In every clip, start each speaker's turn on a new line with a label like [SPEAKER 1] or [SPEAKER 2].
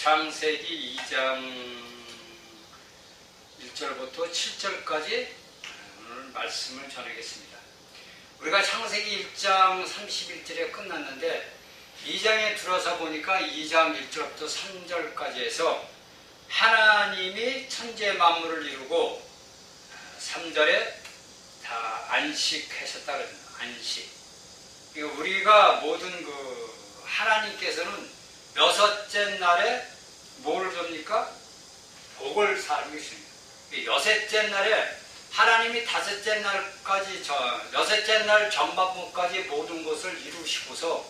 [SPEAKER 1] 창세기 2장 1절부터 7절까지 오늘 말씀을 전하겠습니다. 우리가 창세기 1장 31절에 끝났는데 2장에 들어서 보니까 2장 1절부터 3절까지 해서 하나님이 천재 만물을 이루고 3절에 다 안식하셨다 그러잖아요. 안식. 우리가 모든 하나님께서는 여섯째 날에 뭐를 줍니까? 복을 사하고 있습니다. 여섯째 날에 하나님이 다섯째 날까지 여섯째 날 전반부까지 모든 것을 이루시고서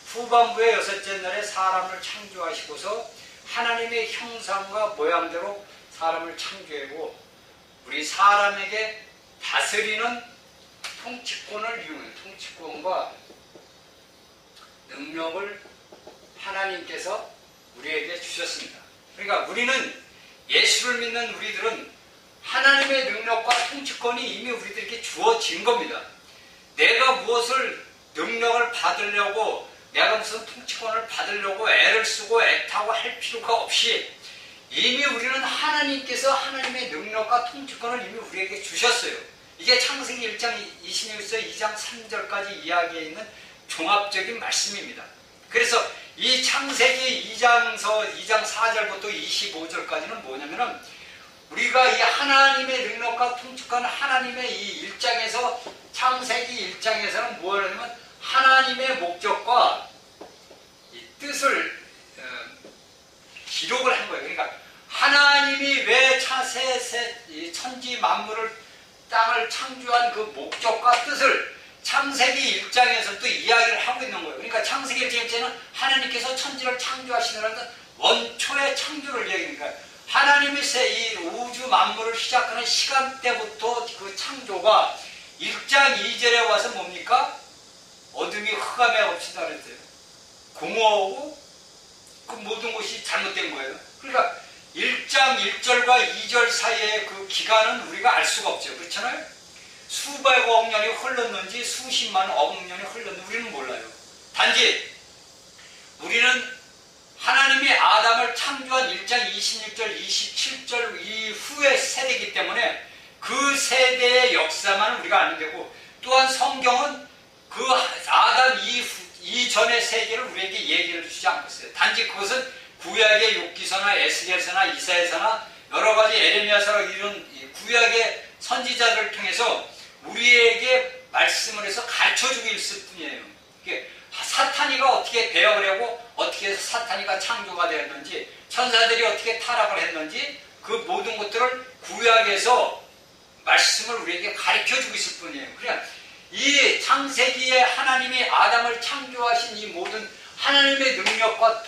[SPEAKER 1] 후반부의 여섯째 날에 사람을 창조하시고서 하나님의 형상과 모양대로 사람을 창조하고 우리 사람에게 다스리는 통치권을 이용해 통치권과 능력을 하나님께서 우리에게 주셨습니다. 그러니까 우리는 예수를 믿는 우리들은 하나님의 능력과 통치권이 이미 우리들에게 주어진 겁니다. 내가 무엇을 능력을 받으려고 내가 무슨 통치권을 받으려고 애를 쓰고 애타고 할 필요가 없이 이미 우리는 하나님께서 하나님의 능력과 통치권을 이미 우리에게 주셨어요. 이게 창세기 1장 26에서 2장 3절까지 이야기해 있는 종합적인 말씀입니다. 그래서 이 창세기 2장 4절부터 25절까지는 뭐냐면은 우리가 이 하나님의 능력과 통치권 하나님의 이 1장에서 창세기 1장에서는 뭐냐면 하나님의 목적과 이 뜻을 기록을 한 거예요. 그러니까 하나님이 왜 천지 만물을 땅을 창조한 그 목적과 뜻을 창세기 1장에서도 이야기를 하고 있는 거예요. 그러니까 창세기 1장에는 하나님께서 천지를 창조하시느라는 원초의 창조를 얘기하니까 하나님이 이 우주 만물을 시작하는 시간대부터 그 창조가 1장 2절에 와서 뭡니까? 어둠이 흑암에 없이다 그랬어요. 공허하고 그 모든 것이 잘못된 거예요. 그러니까 1장 1절과 2절 사이의 그 기간은 우리가 알 수가 없죠. 그렇잖아요? 수백억 년이 흘렀는지 수십만 억 년이 흘렀는지 우리는 몰라요. 단지 우리는 하나님이 아담을 창조한 1장 26절, 27절 이후의 세대이기 때문에 그 세대의 역사만 우리가 아는 되고 또한 성경은 그 아담 이전의 세계를 우리에게 얘기를 주지 않고 있어요. 단지 그것은 구약의 욥기서나 에스겔서나 이사야서나 여러 가지 에레미야서나 이런 구약의 선지자들을 통해서 우리에게 말씀을 해서 가르쳐주고 있을 뿐이에요. 사탄이가 어떻게 배역을 하고 어떻게 해서 사탄이가 창조가 되었는지 천사들이 어떻게 타락을 했는지 그 모든 것들을 구약에서 말씀을 우리에게 가르쳐주고 있을 뿐이에요. 그냥 이 창세기에 하나님이 아담을 창조하신 이 모든 하나님의 능력과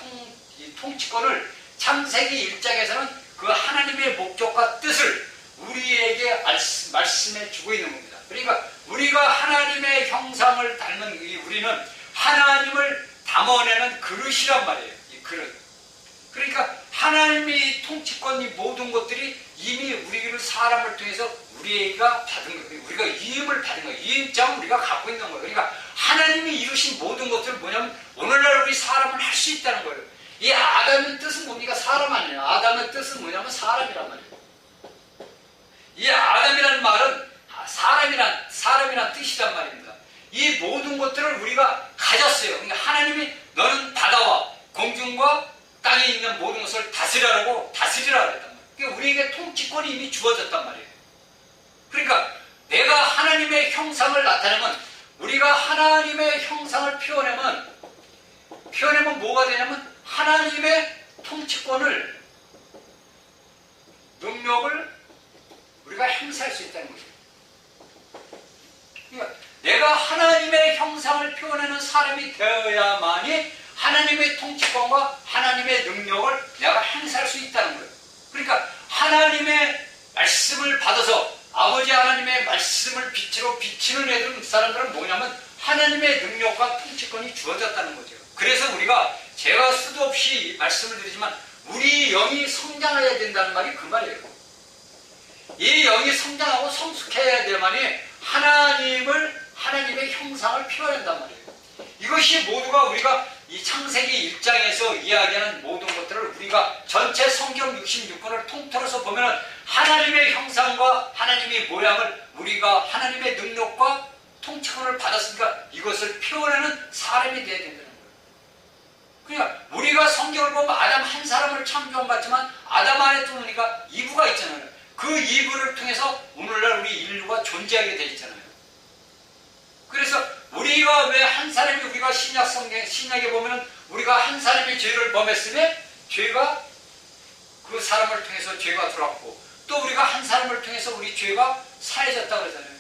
[SPEAKER 1] 통치권을 창세기 1장에서는 그 하나님의 목적과 뜻을 우리에게 말씀해 주고 있는 겁니다. 그러니까 우리가 하나님의 형상을 닮은 우리는 하나님을 담아내는 그릇이란 말이에요. 이 그릇. 그러니까 하나님의 통치권 이 모든 것들이 이미 우리를 사람을 통해서 우리가 받은 거예요. 우리가 위임을 받은 거예요. 위임장을 우리가 갖고 있는 거예요. 그러니까 하나님이 이루신 모든 것들은 뭐냐면 오늘날 우리 사람은 할 수 있다는 거예요. 이 아담의 뜻은 뭡니까? 사람 아니에요. 아담의 뜻은 뭐냐면 사람이란 말이에요. 이 아담이라는 말은 사람이란 뜻이란 말입니다. 이 모든 것들을 우리가 가졌어요. 그러니까 하나님이 너는 바다와 공중과 땅에 있는 모든 것을 다스리라 그랬단 말이에요. 그러니까 우리에게 통치권이 이미 주어졌단 말이에요. 그러니까 내가 하나님의 형상을 나타내면 우리가 하나님의 형상을 표현하면 뭐가 되냐면 하나님의 통치권을 능력을 우리가 행사할 수 있다는 거죠. 그러니까 내가 하나님의 형상을 표현하는 사람이 되어야만이 하나님의 통치권과 하나님의 능력을 내가 행사할 수 있다는 거예요. 그러니까 하나님의 말씀을 받아서 아버지 하나님의 말씀을 빛으로 비치는 애들 사람들은 뭐냐면 하나님의 능력과 통치권이 주어졌다는 거죠. 그래서 우리가 제가 수도 없이 말씀을 드리지만 우리 영이 성장해야 된다는 말이 그 말이에요. 이 영이 성장하고 성숙해야 되만이 하나님의 형상을 표현한단 말이에요. 이것이 모두가 우리가 이 창세기 1장에서 이야기하는 모든 것들을 우리가 전체 성경 66권을 통틀어서 보면 하나님의 형상과 하나님의 모양을 우리가 하나님의 능력과 통치권을 받았으니까 이것을 표현하는 사람이 되어야 된다는 거예요. 그러니까 우리가 성경을 보면 아담 한 사람을 창조받지만 아담 안에 또 보니까 이브가 있잖아요. 그 이브를 통해서 오늘날 우리 인류가 존재하게 되어 있잖아요. 그래서 우리가 왜 한 사람이 우리가 신약에 보면은 우리가 한 사람이 죄를 범했으면 죄가 그 사람을 통해서 죄가 들어왔고 또 우리가 한 사람을 통해서 우리 죄가 사해졌다 그러잖아요.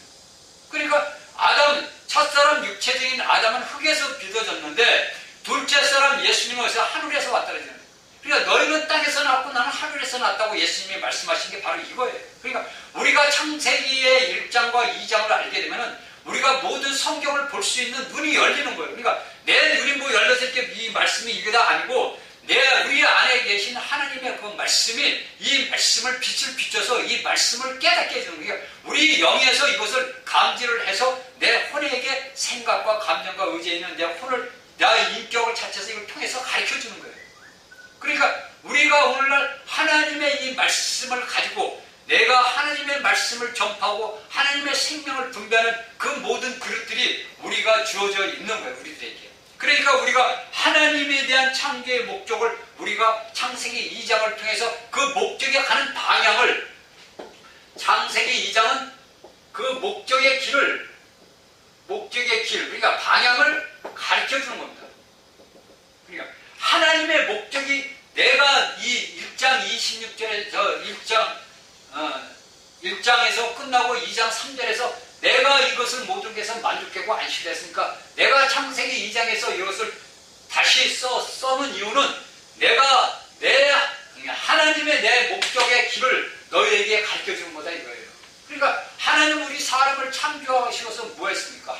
[SPEAKER 1] 그러니까 아담, 첫사람 육체적인 아담은 흙에서 빚어졌는데 둘째 사람 예수님은 하늘에서 왔다 그러잖아요. 그러니까 너희는 땅에서 났고 나는 하늘에서 났다고 예수님이 말씀하신 게 바로 이거예요. 그러니까 우리가 창세기의 1장과 2장을 알게 되면은 우리가 모든 성경을 볼 수 있는 눈이 열리는 거예요. 그러니까 내 눈이 뭐 열렸을 때 이 말씀이 이게 다 아니고 우리 안에 계신 하나님의 그 말씀이 이 말씀을 빛을 비춰서 이 말씀을 깨닫게 해주는 거예요. 우리 영에서 이것을 감지를 해서 내 혼에게 생각과 감정과 의지에 있는 내 혼을 나의 인격을 자체에서 이걸 통해서 가르쳐 주는 거예요. 그러니까 우리가 오늘날 하나님의 이 말씀을 가지고 내가 하나님의 말씀을 전파하고 하나님의 생명을 분배하는 그 모든 그릇들이 우리가 주어져 있는 거예요. 우리들에게. 그러니까 우리가 하나님에 대한 창조의 목적을 우리가 창세기 2장을 통해서 그 목적에 가는 방향을 창세기 2장은 그 목적의 길 그러니까 방향을 가르쳐 주는 겁니다. 그러니까 하나님의 목적이 내가 이 1장 26절에서 1장에서 끝나고 2장 3절에서 내가 이것을 모든 것에서 만족하고 안식했으니까 내가 창세기 2장에서 이것을 다시 써는 이유는 내가 하나님의 내 목적의 길을 너희에게 가르쳐 주는 거다 이거예요. 그러니까 하나님은 우리 사람을 창조하시고서 뭐 했습니까?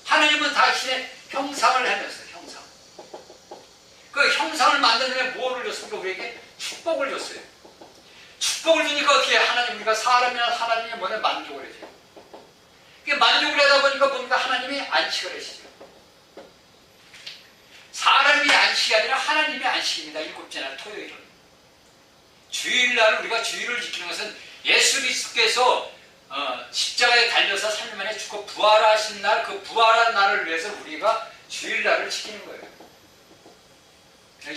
[SPEAKER 1] 하나님은 당신의 형상을 해냈어요. 형상. 그 형상을 만드는 뭐를 줬습니까? 우리에게 축복을 줬어요. 축복을 주니까 어떻게 우리가 사람이나 하나님의 뭐에 만족을 해줘요. 만족을 하다 보니까 하나님이 안식을 하시죠. 사람이 안식이 아니라 하나님의 안식입니다. 7째 날 토요일은. 주일날 우리가 주일을 지키는 것은 예수 그리스도께서 십자가에 달려서 3일 만에 죽고 부활하신 날, 그 부활한 날을 위해서 우리가 주일날을 지키는 거예요.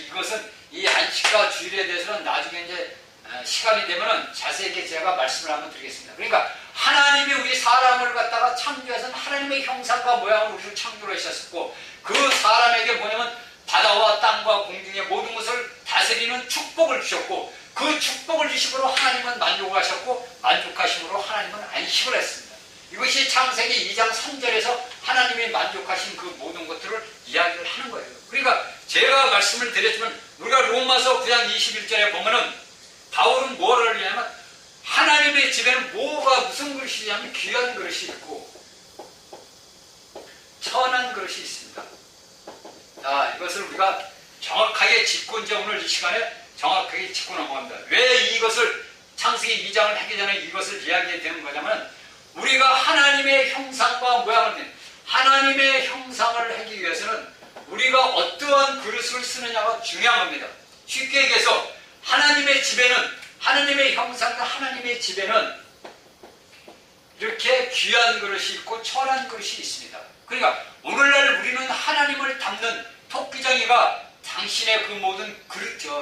[SPEAKER 1] 이것은 이 안식과 주일에 대해서는 나중에 이제 시간이 되면 자세하게 제가 말씀을 한번 드리겠습니다. 그러니까 하나님이 우리 사람을 갖다가 창조해서 하나님의 형상과 모양으로 우리를 창조를 하셨고 그 사람에게 뭐냐면 바다와 땅과 공중의 모든 것을 다스리는 축복을 주셨고 그 축복을 주심으로 하나님은 만족하셨고 만족하심으로 하나님은 안식을 했습니다. 이것이 창세기 2장 3절에서 하나님이 만족하신 그 모든 것들을 이야기를 하는 거예요. 그러니까 제가 말씀을 드렸지만 우리가 로마서 9장 21절에 보면은 바울은 뭐를 하냐면 하나님의 집에는 무슨 그릇이 있냐면 귀한 그릇이 있고 천한 그릇이 있습니다. 자, 이것을 우리가 정확하게 짚고 이제 오늘 이 시간에 정확하게 짚고 넘어갑니다. 왜 이것을 창세기 2장을 하기 전에 이것을 이야기해야 되는 거냐면 우리가 하나님의 형상과 모양을 낸 하나님의 형상을 하기 위해서는 우리가 어떠한 그릇을 쓰느냐가 중요한 겁니다. 쉽게 얘기해서 하나님의 집에는 하나님의 형상과 하나님의 집에는 이렇게 귀한 그릇이 있고 천한 그릇이 있습니다. 그러니까 오늘날 우리는 하나님을 담는 토끼장이가 당신의 그 모든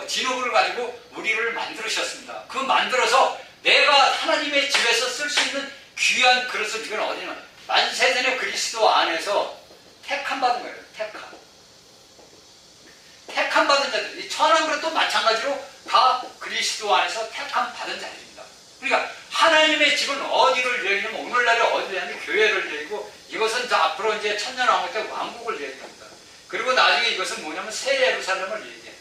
[SPEAKER 1] 진흙을 가지고 우리를 만들으셨습니다. 그 만들어서 내가 하나님의 집에서 쓸 수 있는 귀한 그릇을 이건 어디는 만세전의 그리스도 안에서 택함 받은 거예요. 택함 받은 자들. 이 천한 그릇도 마찬가지로 다 그리스도 안에서 택함 받은 자들입니다. 그러니까 하나님의 집은 어디를 얘기하면 오늘날에 어디를 얘기하면 교회를 얘기고 이것은 다 앞으로 이제 천년왕국 때 왕국을 얘기합니다. 그리고 나중에 이것은 뭐냐면 새 예루살렘을 얘기해요.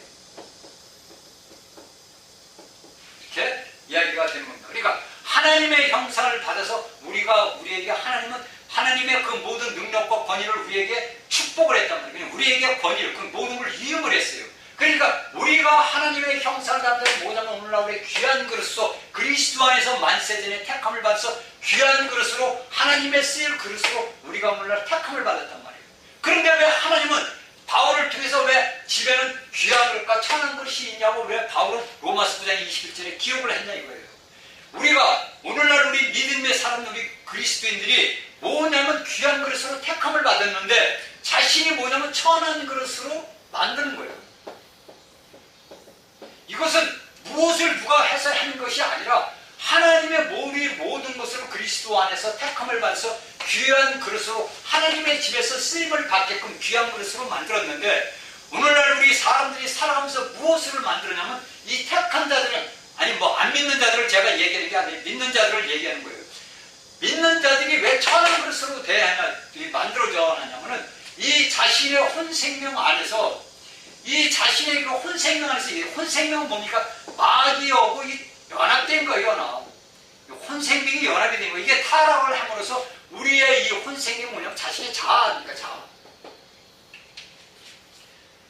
[SPEAKER 1] 이렇게 이야기가 되는 겁니다. 그러니까 하나님의 형상을 받아서 우리에게 하나님의 그 모든 능력과 권위를 우리에게 축복을 했단 말이에요. 우리에게 권위를, 그 모든 걸 이음을 했어요. 그러니까 우리가 하나님의 형상을 갖다가 뭐냐면 오늘날 우리 귀한 그릇으로 그리스도 안에서 만세전에 택함을 받아서 귀한 그릇으로 하나님의 쓰일 그릇으로 우리가 오늘날 택함을 받았단 말이에요. 그런데 왜 하나님은 바울을 기억을 했냐 이거예요. 우리가 오늘날 우리 믿음의 사람, 우리 그리스도인들이 뭐냐면 귀한 그릇으로 택함을 받았는데 자신이 뭐냐면 천한 그릇으로 만드는 거예요. 이것은 무엇을 누가 해서 하는 것이 아니라 하나님의 모든 것을 그리스도 안에서 택함을 받아서 귀한 그릇으로 하나님의 집에서 쓰임을 받게끔 귀한 그릇으로 만들었는데, 오늘날 우리 사람들이 살아가면서 무엇을 만들었냐면 이 택한 자들은, 아니 뭐 안 믿는 자들을 제가 얘기하는 게 아니라 믿는 자들을 얘기하는 거예요. 믿는 자들이 왜 천한 그릇으로 만들어져 하냐면은 이 자신의 혼생명 안에서, 이 자신의 혼생명 안에서, 이 혼생명은 뭡니까? 마귀하고 연합된 거예요, 연합. 혼생명이 연합이 된 거예요. 이게 타락을 함으로써 우리의 이 혼생명이 뭐냐면 자신의 자아니까 자아.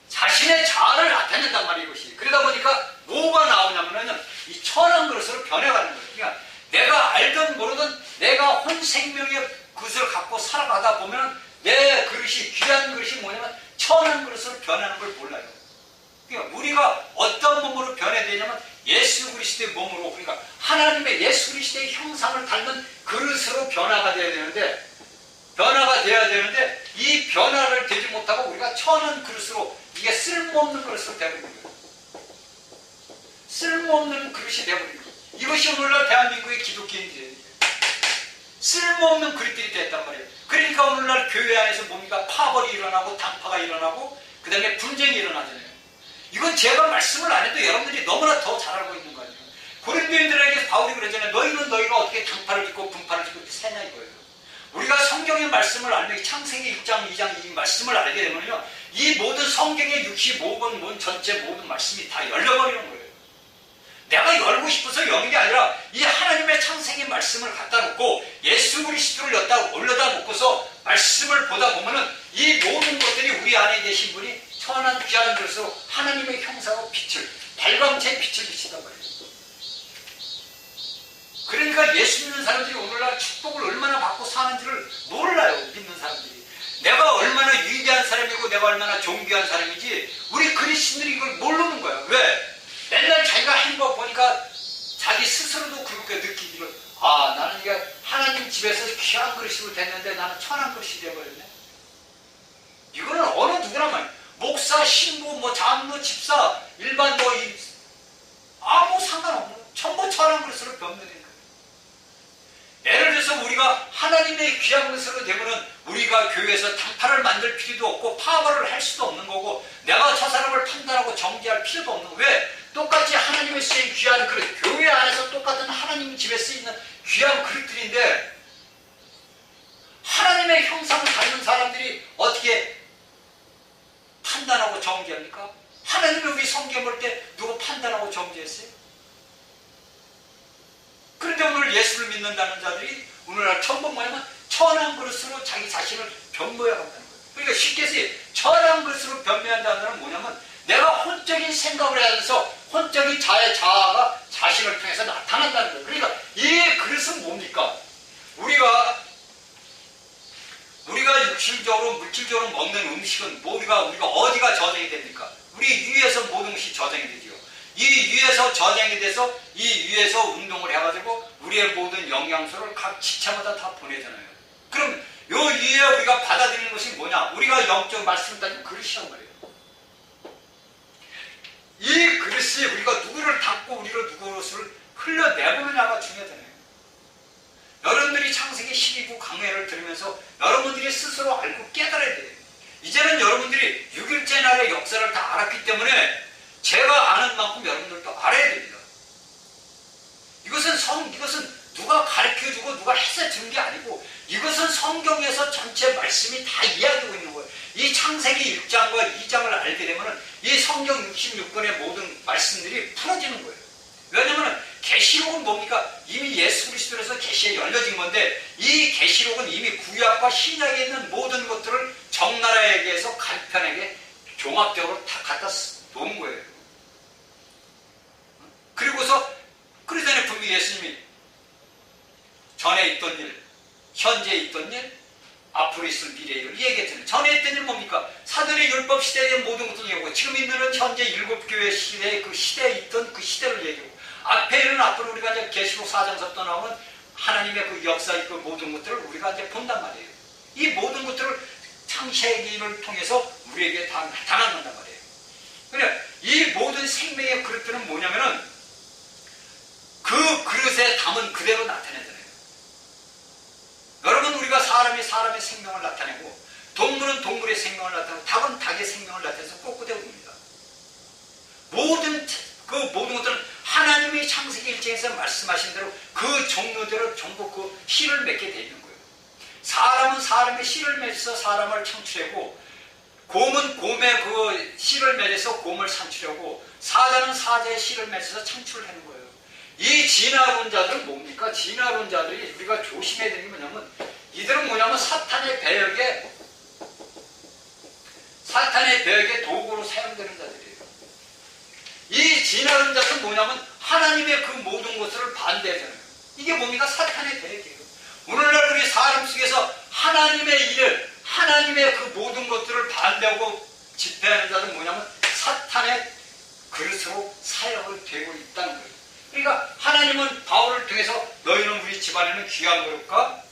[SPEAKER 1] 자신의 자아를 나타낸단 말이에요, 이것이. 그러다 보니까 뭐가 나오냐면은 이 천한 그릇으로 변해가는 거예요. 그러니까 내가 알든 모르든 내가 혼생명의 그릇을 갖고 살아가다 보면 내 그릇이, 귀한 그릇이 뭐냐면 천한 그릇으로 변하는 걸 몰라요. 그러니까 우리가 어떤 몸으로 변해야 되냐면 예수 그리스도의 몸으로, 그러니까 하나님의 예수 그리스도의 형상을 닮은 그릇으로 변화가 돼야 되는데, 이 변화를 되지 못하고 우리가 천한 그릇으로, 이게 쓸모없는 그릇으로 되버린 거예요. 쓸모없는 그릇이 되버린 거예요. 이것이 오늘날 대한민국의 기독교인들이에요. 쓸모없는 그릇들이 됐단 말이에요. 그러니까 오늘날 교회 안에서 뭡니까? 파벌이 일어나고 당파가 일어나고 그 다음에 분쟁이 일어나잖아요. 이건 제가 말씀을 안 해도 여러분들이 너무나 더 잘 알고 있는 거 아니에요. 고린도인들에게 바울이 그러잖아요. 너희가 어떻게 당파를 짓고 분파를 짓고 세냐 이거예요. 우리가 성경의 말씀을 알면, 창세기 6장 2장 이 말씀을 알게 되면요, 이 모든 성경의 65권 전체 모든 말씀이 다 열려버리는 거예요. 내가 열고 싶어서 여는 게 아니라 이 하나님의 창세기 말씀을 갖다 놓고 예수 그리스도를 올려다 놓고서 말씀을 보다 보면은 이 모든 것들이 우리 안에 계신 분이 천한 귀한 것으로 하나님의 형상으로 발광체의 빛을 비친단 말이에요. 그러니까 예수 믿는 사람들이 오늘날 축복을 얼마나 받고 사는지를 몰라요. 믿는 사람들이. 내가 얼마나 위대한 사람이고 내가 얼마나 존귀한 사람이지 우리 그리스도인들이 이걸 모르는 거야. 왜? 맨날 자기가 한 거 보니까 자기 스스로도 그렇게 느끼기를, 아, 나는 이게 하나님 집에서 귀한 그릇으로 됐는데 나는 천한 그릇이 되어버렸네. 이거는 어느 누구나 말이야. 목사, 신부, 장로, 집사, 일반 아무 상관없는, 전부 천한 그릇으로 변명되는 거예요. 예를 들어서 우리가 하나님의 귀한 그릇으로 되면은 우리가 교회에서 당파를 만들 필요도 없고 파벌을 할 수도 없는 거고, 내가 저 사람을 판단하고 정죄할 필요도 없는 거. 왜? 똑같이 하나님의 쓰인 귀한 그릇, 교회 안에서 똑같은 하나님 집에 쓰이는 귀한 그릇들인데, 하나님의 형상을 닮은 사람들이 어떻게 판단하고 정죄합니까? 하나님이 우리 성경 볼 때 누구 판단하고 정죄했어요? 그런데 오늘 예수를 믿는다는 자들이 오늘날 전부 뭐냐면 천한 그릇으로 자기 자신을 변모해 간다는 거예요. 그러니까 쉽게 해서 천한 그릇으로 변모한다는 건 뭐냐면 내가 혼적인 생각을 하면서 혼적인 자아가 자신을 통해서 나타난다는 거예요. 그러니까 이 그릇은 뭡니까? 우리가 육실적으로, 물질적으로 먹는 음식은 우리가 어디가 저장이 됩니까? 우리 위에서 모든 것이 저장이 되죠. 이 위에서 저장이 돼서 이 위에서 운동을 해가지고 우리의 모든 영양소를 각 지체마다 다 보내잖아요. 그럼 요 위에 우리가 받아들이는 것이 뭐냐? 우리가 영적 말씀을 따지면 그릇이란 말이에요. 이 그릇이 우리가 누구를 담고 우리로 누구를 흘러내보느냐가 중요하잖아요. 여러분들이 창세기 12부 강해를 들으면서 여러분들이 스스로 알고 깨달아야 돼요. 이제는 여러분들이 6일째 날의 역사를 다 알았기 때문에 제가 아는 만큼 여러분들도 알아야 됩니다. 이것은 누가 가르쳐주고 누가 해서 준 게 아니고, 이것은 성경에서 전체 말씀이 다 이야기하고 있는 거예요. 이 창세기 1장과 2장을 알게 되면 이 성경 66권의 모든 말씀들이 풀어지는 거예요. 왜냐하면 계시록은 뭡니까? 이미 예수 그리스도에서 계시에 열려진 건데, 이 계시록은 이미 구약과 신약에 있는 모든 것들을 적나라하게해서 간편하게 종합적으로 다 갖다 놓은 거예요. 그리고서 그러잖아요. 분명히 예수님이 전에 있던 일, 현재 있던 일, 앞으로 있을 미래의 일을 얘기했잖아요. 전에 있던 일 뭡니까? 사도의 율법 시대의 모든 것을 얘기하고, 지금 있는 현재 7교회 시대에 그 시대에 있던 그 시대를 얘기하고, 앞에는 앞으로 우리가 이제 계시록 4장서부터 나오는 하나님의 그 역사의 그 모든 것들을 우리가 이제 본단 말이에요. 이 모든 것들을 창세기를 통해서 우리에게 다 나타난단 말이에요. 그러니까 이 모든 생명의 그릇들은 뭐냐면은 그 그릇에 담은 그대로 나타내잖아요. 여러분, 우리가 사람이 사람의 생명을 나타내고 동물은 동물의 생명을 나타내고 닭은 닭의 생명을 나타내서 꼬꾸대 옵니다. 모든 것들은 하나님이 창세기 1장에서 말씀하신 대로 그 종류대로 전부 그 씨를 맺게 되어 있는 거예요. 사람은 사람의 씨를 맺어서 사람을 창출하고, 곰은 곰의 그 씨를 맺어서 곰을 창출하고, 사자는 사자의 씨를 맺어서 창출을 하는 거예요. 이 진화론자들은 뭡니까? 진화론자들이 우리가 조심해야 되는 게 뭐냐면, 이들은 뭐냐면 사탄의 배역에 도구로 사용되는 자들이에요. 이 진화론자들은 뭐냐면 하나님의 그 모든 것을 반대하잖아요. 이게 뭡니까? 사탄의 배역이에요. 오늘날 우리 사람 속에서 하나님의 일을, 하나님의 그 모든 것들을 반대하고 집회하는 자들은 뭐냐면 사탄의 그릇으로 사용을 되고 있다는 거예요. 그러니까 하나님은 바울을 통해서 너희는 우리 집안에는 귀한 그릇과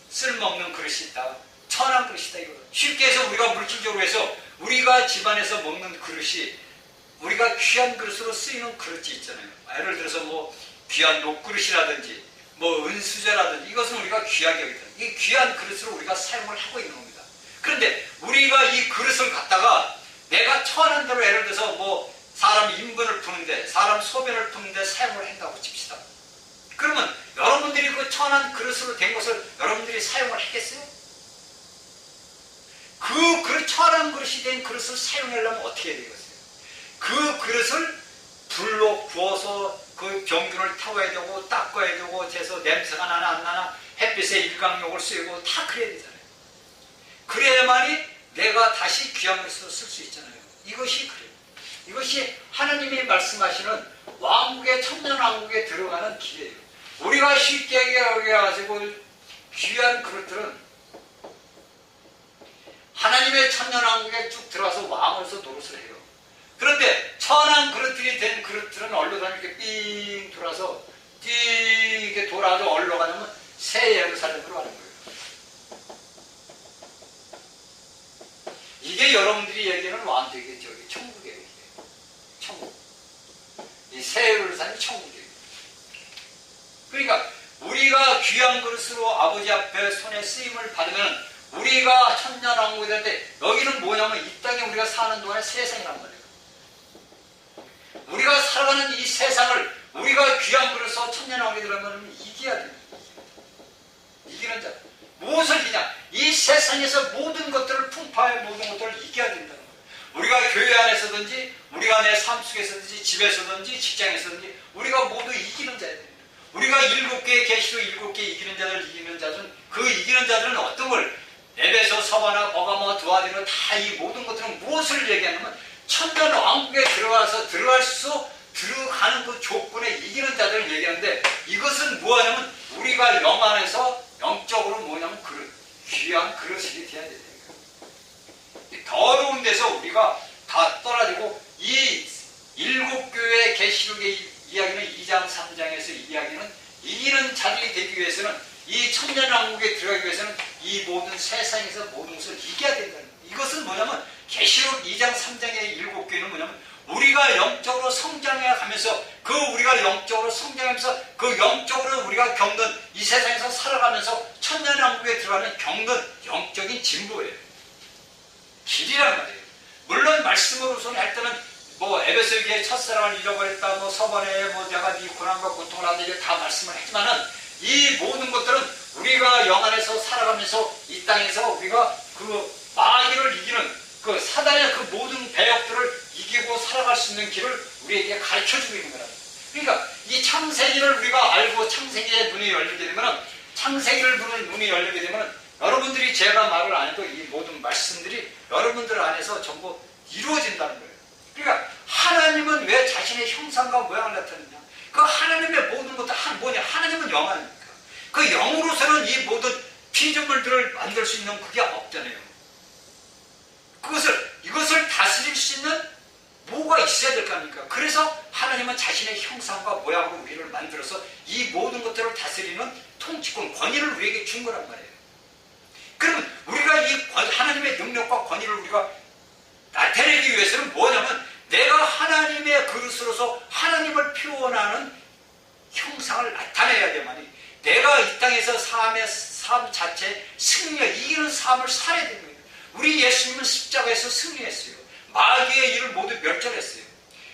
[SPEAKER 1] 쓸모없는 그릇이 있다. 천한 그릇이다. 이거 쉽게 해서 우리가 물질적으로 해서 우리가 집안에서 먹는 그릇이 우리가 귀한 그릇으로 쓰이는 그릇이 있잖아요. 예를 들어서 뭐 귀한 녹그릇이라든지 뭐 은수저라든지 이것은 우리가 귀하게 여기다. 이 귀한 그릇으로 우리가 사용을 하고 있는 겁니다. 그런데 우리가 이 그릇을 갖다가 내가 천한 대로 예를 들어서 뭐 사람 인분을 푸는데, 사람 소변을 푸는데 사용을 한다고 칩시다. 그러면 여러분들이 그 천한 그릇으로 된 것을 여러분들이 사용을 하겠어요? 그 천한 그릇이 된 그릇을 사용하려면 어떻게 해야 되겠어요? 그 그릇을 불로 구워서 그 병균을 태워야 되고 닦아야 되고 해서 냄새가 나나 안 나나 햇빛에 일광욕을 쐬고 다 그래야 되잖아요. 그래야만이 내가 다시 귀한 그릇으로 쓸 수 있잖아요. 이것이 그래요. 이것이 하나님이 말씀하시는 왕국의 천년왕국에 들어가는 길이에요. 우리가 쉽게 여겨가지고 귀한 그릇들은 하나님의 천년왕국에 쭉 들어가서 왕으로서 노릇을 해요. 그런데 천한 그릇들이 된 그릇들은 얼로 이렇게 삥 돌아서 이렇게 돌아서 얼로 가냐면 새 예루살렘으로 가는 거예요. 이게 여러분들이 얘기하는 왕국의 저기 천국이에요. 천국. 이 새 예루살렘이 천국이에요. 그러니까 우리가 귀한 그릇으로 아버지 앞에 손에 쓰임을 받으면 우리가 천년왕국이 될 때 여기는 뭐냐면 이 땅에 우리가 사는 동안에 세상이란 말이에요. 우리가 살아가는 이 세상을 우리가 귀한 그릇으로 천년왕국이 되려면 이겨야 됩니다. 이기는 자. 무엇을 이기냐? 이 세상에서 모든 것들을 풍파의 모든 것들을 이겨야 된다는 거예요. 우리가 교회 안에서든지 우리가 내 삶 속에서든지 집에서든지 직장에서든지 우리가 모두 이기는 자야 됩니다. 우리가 7개의 계시로 7개 이기는 자들 이기는 자들은 그 이기는 자들은 어떤 걸 에베소, 서바나, 버가모, 두아디로 다 이 모든 것들은 무엇을 얘기하냐면 천년 왕국에 들어가는 그 조건에 이기는 자들을 얘기하는데 이것은 뭐하냐면 우리가 영 안에서 영적으로 뭐냐면 귀한 그릇이 돼야 된다. 더러운 데서 우리가 다 떨어지고 이 7교회 계시록의 이야기는 2장 3장에서 이야기는 이기는 자들이 되기 위해서는 이 천년왕국에 들어가기 위해서는 이 모든 세상에서 모든 것을 이겨야 된다는 거예요. 이것은 뭐냐면 계시록 2장 3장의 7교회는 뭐냐면 우리가 영적으로 성장해 가면서 우리가 영적으로 성장하면서 그 영적으로 우리가 겪는 이 세상에서 살아가면서 천년왕국에 들어가는 겪는 영적인 진보예요. 길이란 말이에요. 물론 말씀으로서는 할 때는 뭐 에베소 교회 첫사랑을 잃어버렸다, 뭐 서번에 뭐 내가 네 고난과 고통을 하다 이게 다 말씀을 했지만은 이 모든 것들은 우리가 영 안에서 살아가면서 이 땅에서 우리가 그 마귀를 이기는 그 사단의 그 모든 배역들을 이기고 살아갈 수 있는 길을 우리에게 가르쳐주고 있는 거라. 그러니까 이 창세기를 우리가 알고 창세기의 눈이 열리게 되면은 눈이 열리게 되면은 여러분들이 제가 말을 안 해도 이 모든 말씀들이 여러분들 안에서 전부 이루어진다는 거예요. 그러니까 하나님은 왜 자신의 형상과 모양을 나타내냐? 그 하나님의 모든 것도 뭐냐? 하나님은 영 아닙니까? 그 영으로서는 이 모든 피조물들을 만들 수 있는 그게 없잖아요. 이것을 다스릴 수 있는 뭐가 있어야 될 거 아닙니까? 그래서 하나님 하나님은 자신의 형상과 모양으로 우리를 만들어서 이 모든 것들을 다스리는 통치권, 권위를 우리에게 준 거란 말이에요. 그러면 우리가 이 하나님의 능력과 권위를 우리가 나타내기 위해서는 뭐냐면 내가 하나님의 그릇으로서 하나님을 표현하는 형상을 나타내야 되만이 내가 이 땅에서 삶 자체 승리와 이기는 삶을 살아야 되는 거예요. 우리 예수님은 십자가에서 승리했어요. 마귀의 일을 모두 멸절했어요.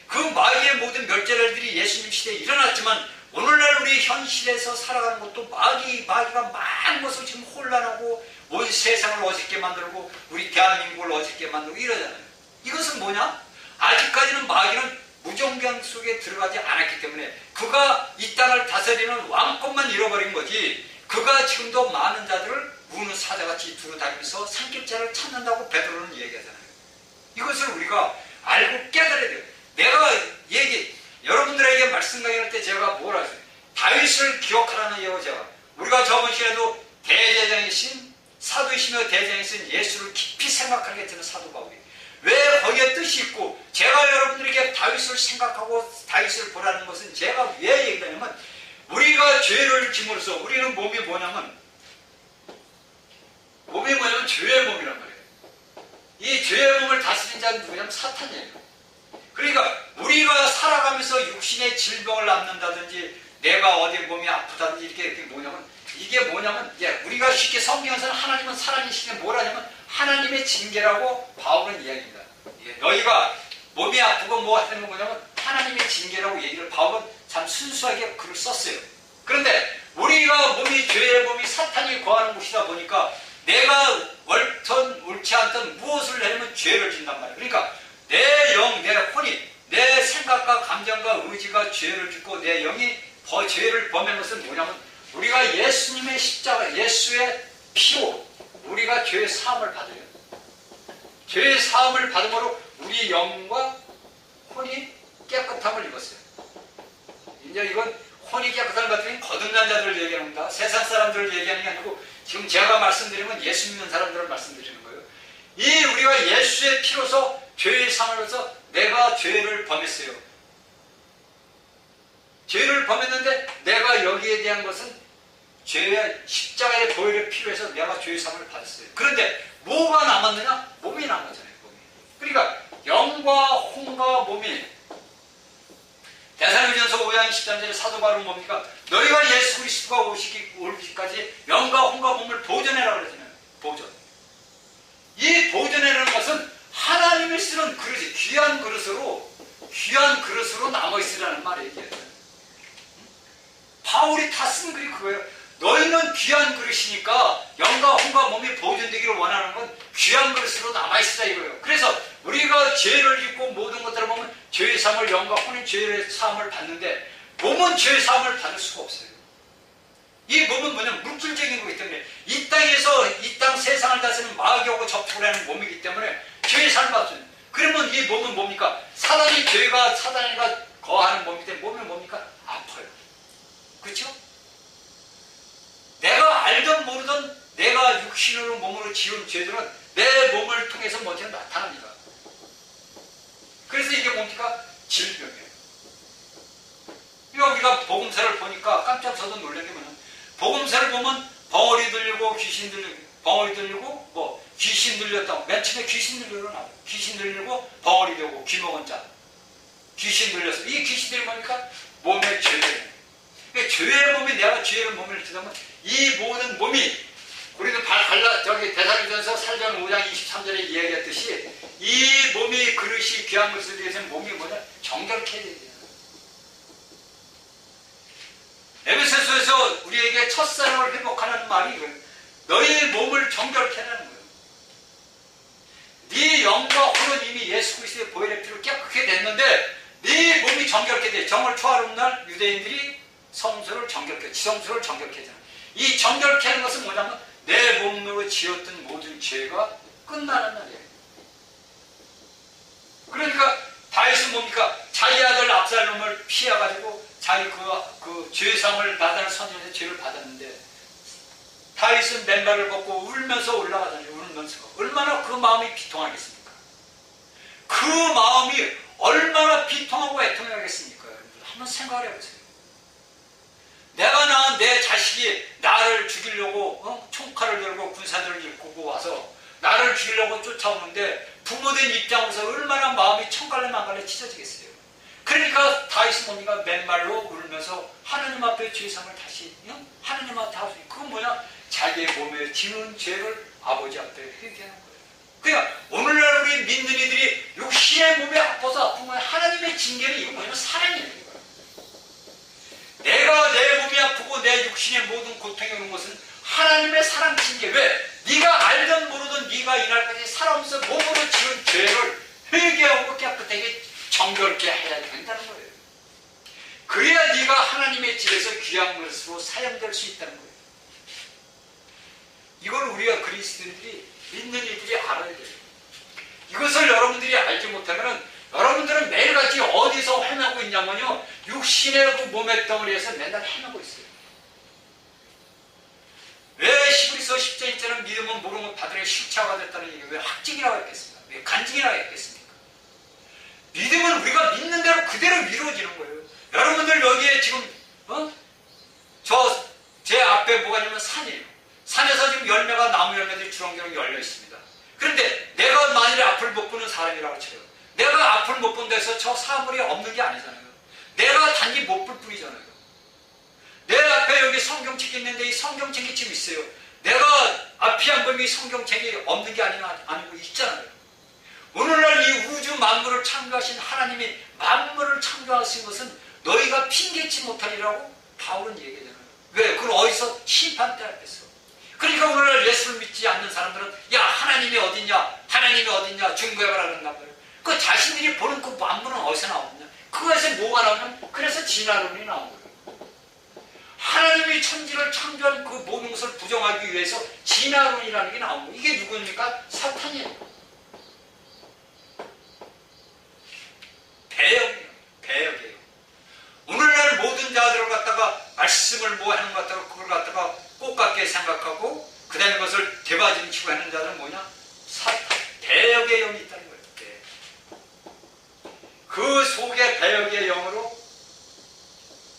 [SPEAKER 1] 그 마귀의 모든 멸절들이 예수님 시대에 일어났지만 오늘날 우리 현실에서 살아가는 것도 마귀가 많은 것을 지금 혼란하고 온 세상을 어둡게 만들고 우리 대한민국을 어둡게 만들고 이러잖아요. 이것은 뭐냐? 아직까지는 마귀는 무정병 속에 들어가지 않았기 때문에 그가 이 땅을 다스리는 왕권만 잃어버린 거지 그가 지금도 많은 자들을 우는 사자같이 두루다니면서 산길자를 찾는다고 베드로는 얘기하잖아요. 이것을 우리가 알고 깨달아야 돼요. 내가 여러분들에게 말씀 강의할 때 제가 뭐라 했어요? 다윗을 기억하라는 예고 제가 우리가 저번 시간에도 대제장이신 사도이시며 대제장이신 예수를 깊이 생각하게 되는 사도 바울이 왜 거기에 뜻이 있고 제가 여러분들에게 다윗을 생각하고 다윗을 보라는 것은 제가 왜 얘기하냐면 우리가 죄를 짐으로써 우리는 몸이 뭐냐면 죄의 몸이란 말이에요. 이 죄의 몸을 다스린 자는 누구냐면 사탄이에요. 그러니까 우리가 살아가면서 육신의 질병을 낳는다든지 내가 어디 몸이 아프다든지 이렇게 뭐냐면 우리가 쉽게 성경에서는 하나님은 살아계시게 뭐라냐면 하나님의 징계라고 바울은 이야기합니다. 너희가 몸이 아프고 뭐 하는 건 뭐냐면 하나님의 징계라고 얘기를 바울은 참 순수하게 글을 썼어요. 그런데 우리가 죄의 몸이 사탄이 거하는 곳이다 보니까 내가 옳지 않던 무엇을 내면 죄를 짓단 말이에요. 그러니까 내 영, 내 혼이, 내 생각과 감정과 의지가 죄를 짓고 내 영이 죄를 범한 것은 뭐냐면 우리가 예수님의 십자가, 예수의 피로 우리가 죄의 사함을 받아요. 죄의 사함을 받음으로 우리 영과 혼이 깨끗함을 입었어요. 이제 이건 혼이 깨끗함을 받으면 거듭난 자들을 얘기합니다. 세상 사람들을 얘기하는 게 아니고 지금 제가 말씀드리는 건 예수 믿는 사람들을 말씀드리는 거예요. 이 우리가 예수의 피로서 죄의 사함을 받아서 내가 죄를 범했어요. 죄를 범했는데 내가 여기에 대한 것은 죄의 십자가의 보혈의 피로해서 내가 죄의 사함을 받았어요. 그런데 뭐가 남았느냐? 몸이 남았잖아요. 몸이. 그러니까 영과 혼과 몸이 데살로니가전서 5장 13절에 사도 바울은 뭡니까? 너희가 예수 그리스도가 오시기까지 영과 혼과 몸을 보존해라 그러잖아요. 보존. 이 보존해라는 것은 하나님이 쓰는 그릇이 귀한 그릇으로 남아있으라는 말이에요. 바울이 다 쓴 글이 그거예요. 너희는 귀한 그릇이니까 영과 혼과 몸이 보존되기를 원하는 건 귀한 그릇으로 남아있으라 이거예요. 그래서 우리가 죄를 짓고 모든 것들을 보면 죄의 사함을 영과 혼의 죄의 사함을 받는데 몸은 죄의 사함을 받을 수가 없어요. 이 몸은 뭐냐면 물질적인 거기 때문에 이 땅에서 이 땅 세상을 다스리는 마귀하고 접촉을 하는 몸이기 때문에 죄의 사함을 받습니다. 그러면 이 몸은 뭡니까? 사단이가 거하는 몸이기 때문에 몸이 뭡니까? 아파요. 그렇죠? 내가 알든 모르든 내가 육신으로 몸으로 지은 죄들은 내 몸을 통해서 먼저 나타납니다. 그래서 이게 뭡니까? 질병이에요. 우리가 복음서를 보니까 깜짝 저도 놀란 게 뭐냐면 복음서를 보면 벙어리 들리고 귀신 들리고 귀신 들렸다고 맨 처음에 귀신 들리고 나와요. 귀신 들리고 벙어리 되고 귀 먹은 자 귀신 들렸어. 이 귀신들이 뭡니까? 몸의 죄예요. 그러니까 죄의 몸이 내가 죄의 몸을 지나면 이 모든 몸이 우리도 데살로니가전서 4장 5장 23절에 이야기했듯이 이 몸이 그릇이 귀한 것을 위해서는 몸이 뭐냐? 정결케 해야 돼요. 에베소서에서 우리에게 첫사랑을 회복하는 말이 이거예요. 너희 몸을 정결케 하는 거예요. 네 영과 혼은 이미 예수 그리스도의 보혈의 피로 깨끗게 됐는데 네 몸이 정결케 돼. 정월 초하룻 날 유대인들이 성소를 정결케, 지성소를 정결케 하잖아요. 이 정결케 하는 것은 뭐냐면 내 몸으로 지었던 모든 죄가 끝나는 날이에요. 그러니까 다윗은 뭡니까? 자기 아들 압살롬을 피해가지고 자기 그 죄상을 받아는 선지자의 죄를 받았는데 다윗은 맨발을 벗고 울면서 올라가잖아요. 울면서 얼마나 그 마음이 비통하겠습니까? 그 마음이 얼마나 비통하고 애통하겠습니까? 한번 생각을 해보세요. 내가 낳은 내 자식이 나를 죽이려고 총칼을 들고 군사들을 입고 와서 나를 죽이려고 쫓아오는데 부모된 입장에서 얼마나 마음이 천갈래만갈래 찢어지겠어요. 그러니까 다윗이 뭡니까? 맨말로 울면서 하나님 앞에 죄상을 다시 하나님한테 하수. 그건 뭐냐? 자기의 몸에 지는 죄를 아버지 앞에 회개하는 거예요. 그러니까 오늘날 우리 믿는 이들이 육신의 몸에 아파서 아픈 거예요. 하나님의 징계는 이거 뭐냐면 사랑이에요. 내가 내 몸이 아프고 내 육신의 모든 고통이 오는 것은 하나님의 사랑 징계. 왜? 네가 알든 모르든 네가 이날까지 살아오면서 몸으로 지은 죄를 회개하고 깨끗하게 정결케 해야 된다는 거예요. 그래야 네가 하나님의 집에서 귀한 것으로 사용될 수 있다는 거예요. 이걸 우리가 그리스도인들이 믿는 이들이 알아야 돼요. 이것을 여러분들이 알지 못하면 여러분들은 매일같이 어디서 헤매고 있냐면요, 육신의 그 몸의 덩어리에서 맨날 헤매고 있어요. 왜 히브리서 10장 1절은 믿음은 모르는 것 받으려 실체화가 됐다는 얘기예요. 왜 확증이라고 했겠습니까? 왜 간증이라고 했겠습니까? 믿음은 우리가 믿는 대로 그대로 이루어지는 거예요. 여러분들 여기에 지금 제 앞에 뭐가 있냐면 산이에요. 산에서 지금 열매가 나무 열매들이 주렁주렁 열려 있습니다. 그런데 내가 만일에 앞을 못 보는 사람이라고 쳐요. 내가 앞을 못 본 데서 저 사물이 없는 게 아니잖아요. 내가 단지 못 볼 뿐이잖아요. 내 앞에 여기 성경책이 있는데 이 성경책이 지금 있어요. 내가 앞이 안 보면 이 성경책이 없는 게 아니고 있잖아요. 오늘날 이 우주 만물을 창조하신 하나님이 만물을 창조하신 것은 너희가 핑계치 못하리라고 바울은 얘기하잖아요. 왜? 그걸 어디서 심판 때 하겠어. 그러니까 오늘날 예수를 믿지 않는 사람들은 야 하나님이 어딨냐, 하나님이 어딨냐 중고해봐라 그런단 말이에요. 그 자신들이 보는 그 만물은 어디서 나오느냐, 그것에 뭐가 나오냐면 그래서 진화론이 나온 거예요. 하나님이 천지를 창조한 그 모든 것을 부정하기 위해서 진화론이라는 게 나온 거예요. 이게 누구입니까? 사탄이에요. 배역이에요. 오늘날 모든 자들을 갖다가 말씀을 뭐 하는 것 같다가 그걸 갖다가 꼭 같게 생각하고 그 다음에 그것을 대바지는 치고 하는 자들은 뭐냐? 사탄, 배역의 영이 있다는 거예요. 그 속에 배역의 영으로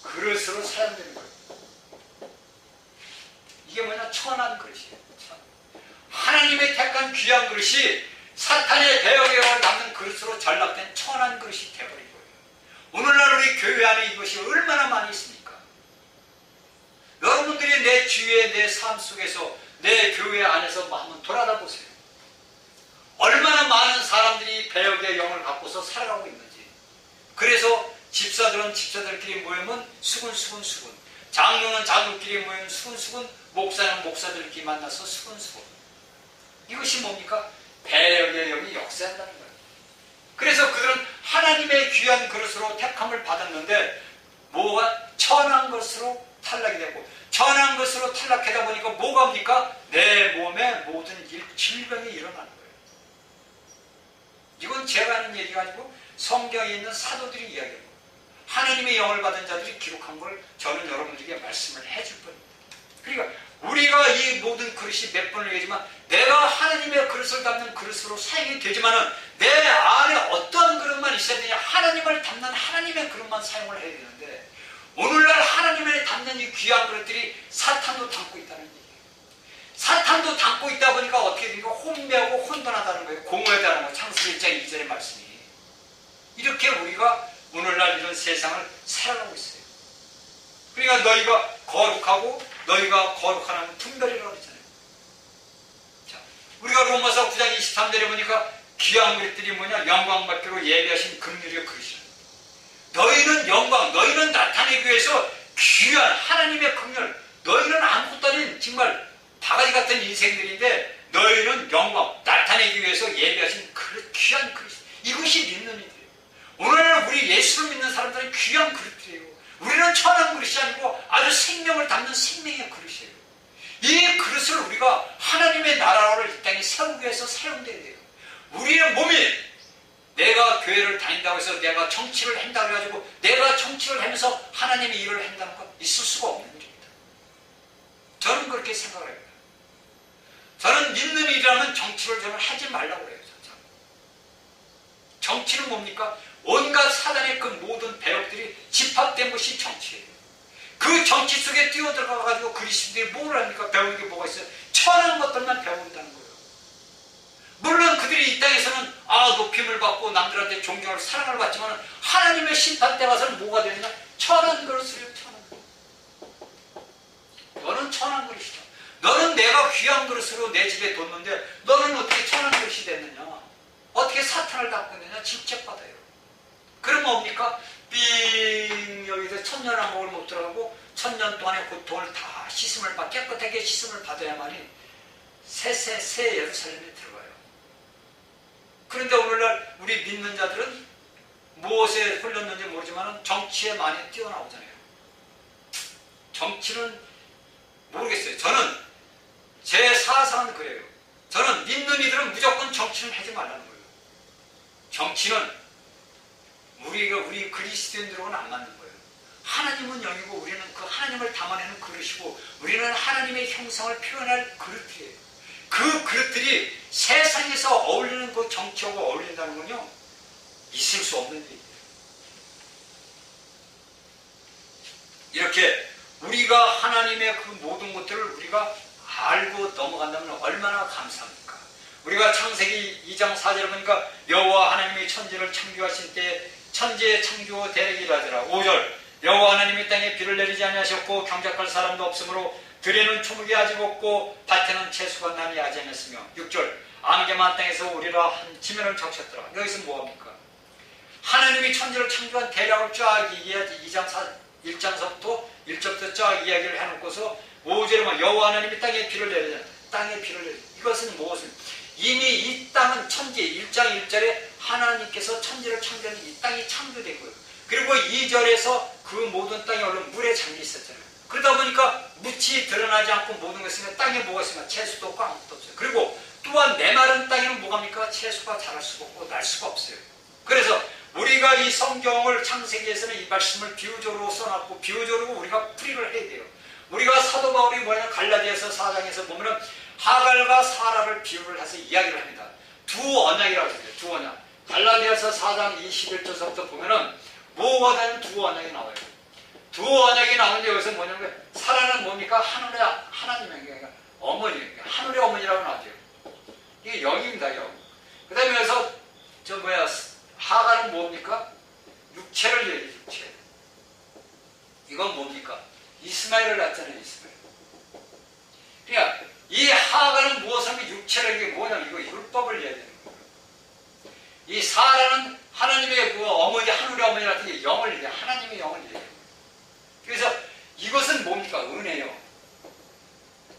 [SPEAKER 1] 그릇으로 사용되는 거예요. 이게 뭐냐? 천한 그릇이에요. 하나님의 택한 귀한 그릇이 사탄의 배역의 영을 담는 그릇으로 전락된 천한 그릇이 되어버린 거예요. 오늘날 우리 교회 안에 이것이 얼마나 많이 있습니까? 여러분들이 내 주위에 내 삶 속에서 내 교회 안에서 한번 돌아다 보세요. 얼마나 많은 사람들이 배역의 영을 갖고서 살아가고 있는지. 그래서 집사들은 집사들끼리 모이면 수군수군 장로는 장로끼리 모이면 수군수군 목사는 목사들끼리 만나서 수군수군. 이것이 뭡니까? 배역의 영이 역사한다는 거예요. 그래서 그들은 하나님의 귀한 그릇으로 택함을 받았는데 뭐가 천한 것으로 탈락이 되고 천한 것으로 탈락하다 보니까 뭐가 옵니까? 내 몸에 모든 질병이 일어나는 거예요. 이건 제가 하는 얘기가 아니고 성경에 있는 사도들이 이야기하고 하나님의 영을 받은 자들이 기록한 걸 저는 여러분들에게 말씀을 해줄 겁니다. 그러니까 우리가 이 모든 그릇이 몇 번을 얘기하지만 내가 하나님의 그릇을 담는 그릇으로 사용이 되지만은 내 안에 어떤 그릇만 있어야 되냐? 하나님을 담는 하나님의 그릇만 사용을 해야 되는데 오늘날 하나님을 담는 이 귀한 그릇들이 사탄도 담고 있다는 얘기예요. 사탄도 담고 있다 보니까 어떻게 됩니까? 혼매하고 혼돈하다는 거예요. 공허하다는 거예요. 창세기 1장 2절의 말씀이. 이렇게 우리가 오늘날 이런 세상을 살아가고 있어요. 그러니까 너희가 거룩하고 너희가 거룩한 하면 분별이라고 그러잖아요. 자, 우리가 로마서 9장 23절에 보니까 귀한 그릇들이 뭐냐? 영광 받기로 예비하신 긍휼의 그릇이라. 너희는 영광, 너희는 나타내기 위해서 귀한 하나님의 긍휼, 너희는 아무것도 아닌 정말 바가지 같은 인생들인데 너희는 영광, 나타내기 위해서 예비하신 그릇, 귀한 그릇. 이것이 믿는 이들이에요. 오늘 우리 예수를 믿는 사람들은 귀한 그릇들이에요. 우리는 천한 그릇이 아니고 아주 생명을 담는 생명의 그릇이에요. 이 그릇을 우리가 하나님의 나라를 이 땅에 세우기 위해서 사용돼야 돼요. 우리의 몸이 내가 교회를 다닌다고 해서 내가 정치를 한다고 해가지고 내가 정치를 하면서 하나님의 일을 한다는 건 있을 수가 없는 일입니다. 저는 그렇게 생각을 합니다. 저는 믿는 일이라면 정치를 저는 하지 말라고 해요. 정치는 뭡니까? 온갖 사단의 그 모든 배역들이 집합된 것이 정치예요. 그 정치 속에 뛰어들어가가지고 그리스도인들이 뭘 합니까? 배우는 게 뭐가 있어요? 천한 것들만 배운다는 거예요. 물론 그들이 이 땅에서는 높임을 받고 남들한테 존경을 사랑을 받지만 하나님의 심판 때 가서는 뭐가 되느냐? 천한 그릇을 천한 그릇. 너는 천한 그릇이다. 너는 내가 귀한 그릇으로 내 집에 뒀는데 너는 어떻게 천한 그릇이 됐느냐? 어떻게 사탄을 닦고 있느냐? 질책받아요. 그럼 뭡니까? 삥 여기서 천년 왕국을 못 들어가고 천년 동안의 고통을 다 씻음을 받 깨끗하게 씻음을 받아야만이 새 예루살렘에 들어가요. 그런데 오늘날 우리 믿는 자들은 무엇에 홀렸는지 모르지만 정치에 많이 뛰어나오잖아요. 정치는 모르겠어요. 저는 제 사상은 그래요. 저는 믿는 이들은 무조건 정치는 하지 말라는 거예요. 정치는 우리 그리스도인들하고는 안 맞는 거예요. 하나님은 영이고 우리는 그 하나님을 담아내는 그릇이고 우리는 하나님의 형상을 표현할 그릇이에요. 그 그릇들이 세상에서 어울리는 그 정치하고 어울린다는 건요, 있을 수 없는 일이에요. 이렇게 우리가 하나님의 그 모든 것들을 우리가 알고 넘어간다면 얼마나 감사합니까? 우리가 창세기 2장 4절을 보니까 여호와 하나님이 천지를 창조하신 때에 천지의 창조 대력이라더라. 5절 여호와 하나님이 땅에 비를 내리지 아니하셨고 경작할 사람도 없으므로 들에는 초목이 아직 없고 밭에는 채소가 남이 아직 않았으며 6절 안개만 땅에서 오리라 한 지면을 적셨더라. 여기서 뭐합니까? 하나님이 천지를 창조한 대략을 쫙 얘기해야지 1장서부터 1절부터 쫙 이야기를 해놓고서 5절에 여호와 하나님이 땅에 비를 내리자. 땅에 비를 내리자. 이것은 무엇을? 이미 이 땅은 천지 1장 1절에 하나님께서 천지를 창조한 이 땅이 창조된 거예요. 그리고 2절에서 그 모든 땅이 얼른 물에 잠겨 있었잖아요. 그러다 보니까 묻이 드러나지 않고 모든 것이 땅에 뭐가 있으면 채소도 없고 아무것도 없어요. 그리고 또한 메마른 땅에는 뭐합니까? 채소가 자랄 수가 없고 날 수가 없어요. 그래서 우리가 이 성경을 창세기에서는 이 말씀을 비유적으로 써놨고 비유적으로 우리가 풀이를 해야 돼요. 우리가 사도 바울이 뭐냐면 갈라디아서 4장에서 보면은 하갈과 사라를 비유를 해서 이야기를 합니다. 두 언약이라고 해요. 두 언약. 갈라디아서 4장 21절부터 보면은 뭐가 되는 두 언약이 나와요. 두 언약이 나오는데 여기서 뭐냐면 사라는 뭡니까? 하늘의 하나님의 어머니, 하늘의 어머니라고 나오죠. 이게 영입니다, 영. 그 다음에 여기서 하갈은 뭡니까? 육체를 얘기해요, 육체. 이건 뭡니까? 이스마엘을 낳잖아요, 이스마엘. 그러니까 이 하갈은 무엇을 하면 육체를 이게 뭐냐면 이거 율법을 얘기하는 거예요. 이 사라는 하나님의 그 어머니, 하늘의 어머니 같은 게 영을 얘기해요. 하나님의 영을 얘기해요. 그래서 이것은 뭡니까? 은혜요.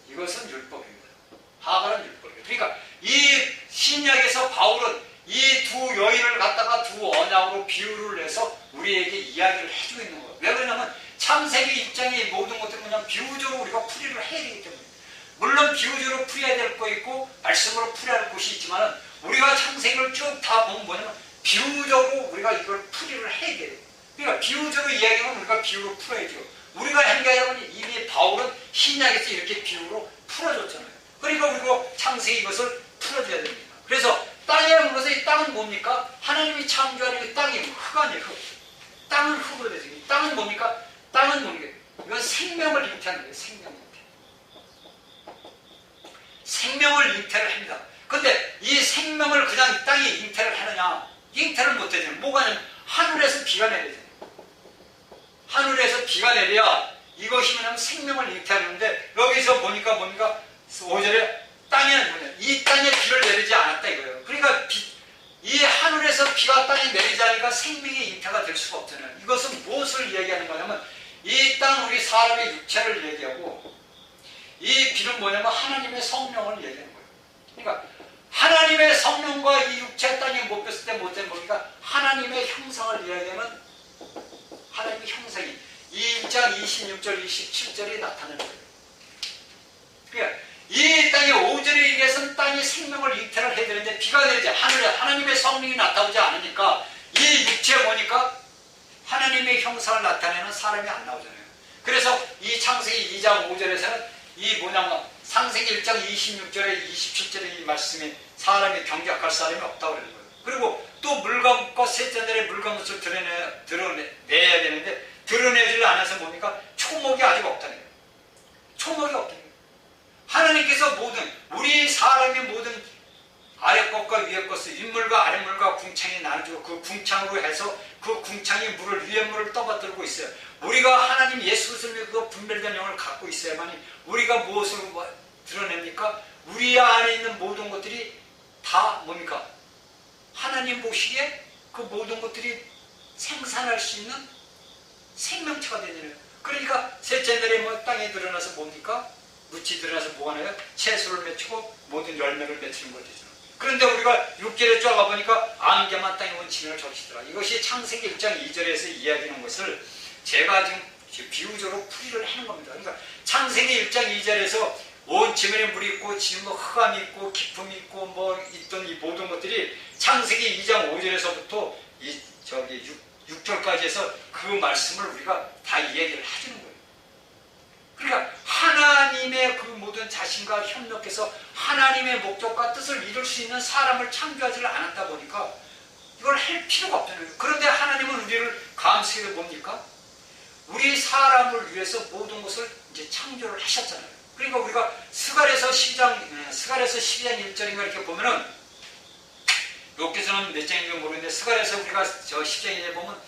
[SPEAKER 1] 이것은 율법입니다. 하갈은 율법이에요. 그러니까 이 신약에서 바울은 이 두 여인을 갖다가 두 언약으로 비유를 해서 우리에게 이야기를 해주고 있는 거예요. 왜 그러냐면 창세기 입장의 모든 것들은 그냥 비유적으로 우리가 풀이를 해야 되기 때문에. 물론 비유적으로 풀어야 될 거 있고 말씀으로 풀어야 할 것이 있지만 우리가 창세기를 쭉 다 보면 뭐냐면 비유적으로 우리가 이걸 풀이를 해야 돼요. 그러니까 비유적으로 이야기하면 우리가 비유로 풀어야죠. 우리가 한 게 아니라 이미 바울은 신약에서 이렇게 비유로 풀어줬잖아요. 그러니까 우리가 창세기 이것을 풀어줘야 됩니다. 그래서 땅이라는 것은 이 땅은 뭡니까? 하나님이 창조하는 이 땅이 흙 아니에요. 흙. 땅은 흙으로 되죠. 이 땅은 뭡니까? 땅은 뭡니까? 이건 생명을 잉태하는 거예요. 생명 잉태. 생명을 잉태를 합니다. 그런데 이 생명을 그냥 이 땅에 잉태를 하느냐? 잉태를 못 해요. 뭐가 아니면 하늘에서 비가 내려야 돼요. 하늘에서 비가 내려야 이것이 뭐냐면 생명을 잉태하는데 여기서 보니까 뭡니까? 5절에 땅에는 뭐냐? 이 땅에 비를 내리지 않았다 이거예요. 그러니까 이 하늘에서 비가 땅에 내리지 않으니까 생명의 잉태가 될 수가 없잖아요. 이것은 무엇을 얘기하는 거냐면 이 땅 우리 사람의 육체를 얘기하고 이 비는 뭐냐면 하나님의 성령을 얘기하는 거예요. 그러니까 하나님의 성령과 이 육체 땅에 못 뵀을 때 못된 뭡니까? 하나님의 형상을 이야기하는 하나님의 형상이 1장 26절 27절이 나타나는 거예요. 그러니까 이 땅에 5절에 의해서는 땅이 생명을 잉태를 해야 되는데 비가 내리지 하늘에 하나님의 성령이 나타오지 않으니까 이 육체에 보니까 하나님의 형상을 나타내는 사람이 안 나오잖아요. 그래서 이 창세기 2장 5절에서는 이 뭐냐면 창세기 1장 26절에 27절에 이 말씀이 사람이 경작할 사람이 없다고 그러는 거예요. 그리고 또 물과 셋째 날에 물감옷을 드러내야 되는데 드러내지를 않아서 뭡니까? 초목이 아직 없다는 거예요. 초목이 없다는 거예요. 하나님께서 모든 우리 사람의 모든 아래 것과 위에 것을 윗물과 아랫물과 궁창이 나눠주고 그 궁창으로 해서 그 궁창이 물을 위에 물을 떠받들고 있어요. 우리가 하나님 예수 그리스도의 그 분별된 영을 갖고 있어야만이 우리가 무엇을 드러냅니까? 우리 안에 있는 모든 것들이 다 뭡니까? 하나님 보시기에 그 모든 것들이 생산할 수 있는 생명체가 되잖아요. 그러니까 셋째 날에 뭐 땅에 드러나서 뭡니까? 묻이 드러나서 뭐가 나요? 채소를 맺히고 모든 열매를 맺히는 거죠. 그런데 우리가 6절에 쫙 가보니까 안개만 땅에 온 지면을 적시더라. 이것이 창세기 1장 2절에서 이야기하는 것을 제가 지금 비유적으로 풀이를 하는 겁니다. 그러니까 창세기 1장 2절에서 온 지면에 물이 있고 지금 뭐 흑암이 있고 기품이 있고 뭐 있던 이 모든 것들이 창세기 2장 5절에서부터 이 6절까지 해서 그 말씀을 우리가 다 이야기를 해주는 거예요. 그러니까 하나님의 그 모든 자신과 협력해서 하나님의 목적과 뜻을 이룰 수 있는 사람을 창조하지 않았다 보니까 이걸 할 필요가 없잖아요. 그런데 하나님은 우리를 감수해 뭡니까? 우리 사람을 위해서 모든 것을 이제 창조를 하셨잖아요. 그러니까 우리가 스갈에서 12장 1절인가 이렇게 보면은 여기서는 몇 장인지 모르겠는데 스갈에서 우리가 저 10장에 보면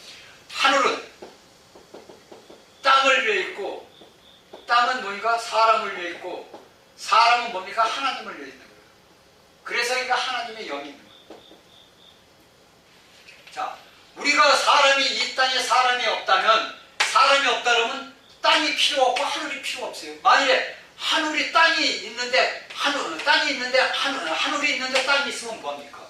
[SPEAKER 1] 하늘은 땅을 위해 있고 땅은 뭡니까? 사람을 위해 있고 사람은 뭡니까? 하나님을 위해 있는 거예요. 그래서 그러니까 하나님의 영이 있는 거예요. 자, 우리가 사람이 이 땅에 사람이 없다면 사람이 없다 그러면 땅이 필요 없고 하늘이 필요 없어요. 만일에 하늘이 땅이 있는데 하늘이 있는데 땅이 있으면 뭡니까?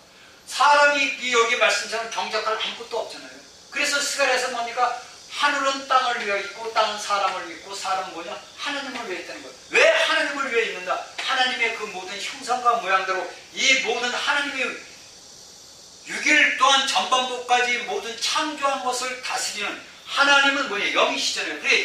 [SPEAKER 1] 사람이 여기 말씀처럼 경작할 아무것도 없잖아요. 그래서 스갈에서 뭡니까? 하늘은 땅을 위해 있고 땅은 사람을 위해 있고 사람은 뭐냐? 하나님을 위해 있다는 거예요. 왜 하나님을 위해 있는가? 하나님의 그 모든 형상과 모양대로 이 모든 하나님의 6일 동안 전반부까지 모든 창조한 것을 다스리는 하나님은 뭐냐? 영이시잖아요. 그래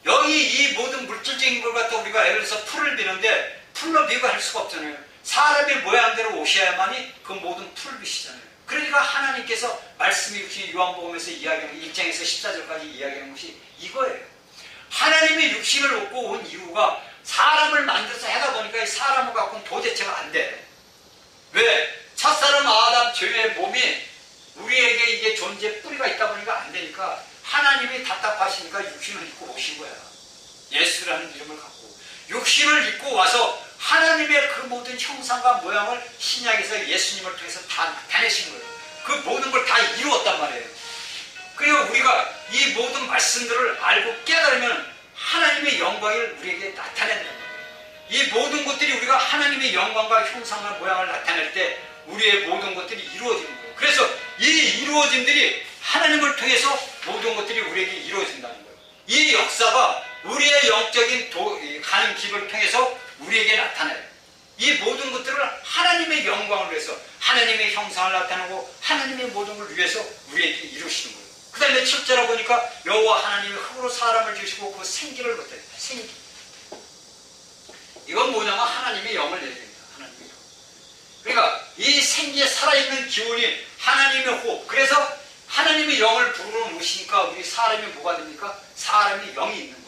[SPEAKER 1] 영이 이 모든 물질적인 걸 갖다 우리가 예를 들어서 풀을 비는데 풀로 비교할 수가 없잖아요. 사람의 모양대로 오셔야만이 그 모든 풀을 비시잖아요. 그러니까 하나님께서 말씀이 육신이 요한복음에서 이야기하는 1장에서 14절까지 이야기하는 것이 이거예요. 하나님이 육신을 얻고 온 이유가 사람을 만들어서 하다 보니까 이 사람을 갖고는 도대체가 안 돼. 왜? 첫사람 아담 죄의 몸이 우리에게 이게 존재 뿌리가 있다 보니까 안 되니까 하나님이 답답하시니까 육신을 입고 오신 거야. 예수라는 이름을 갖고 육신을 입고 와서 하나님의 그 모든 형상과 모양을 신약에서 예수님을 통해서 다 나타내신 거예요. 그 모든 걸 다 이루었단 말이에요. 그리고 우리가 이 모든 말씀들을 알고 깨달으면 하나님의 영광을 우리에게 나타낸단 말이에요. 이 모든 것들이 우리가 하나님의 영광과 형상과 모양을 나타낼 때 우리의 모든 것들이 이루어지는 거예요. 그래서 이 이루어짐들이 하나님을 통해서 모든 것들이 우리에게 이루어진다는 거예요. 이 역사가 우리의 영적인 가는 길을 통해서 우리에게 나타나요. 이 모든 것들을 하나님의 영광을 위해서 하나님의 형상을 나타내고 하나님의 모든 걸 위해서 우리에게 이루시는 거예요. 그 다음에 7절에 보니까 여호와 하나님이 흙으로 사람을 지으시고 그 생기를 거둬요. 생기. 이건 뭐냐면 하나님의 영을 내립니다. 하나님의 영. 그러니까 이 생기에 살아있는 기운이 하나님의 호흡. 그래서 하나님의 영을 부르러 오시니까 우리 사람이 뭐가 됩니까? 사람이 영이 있는 거예요.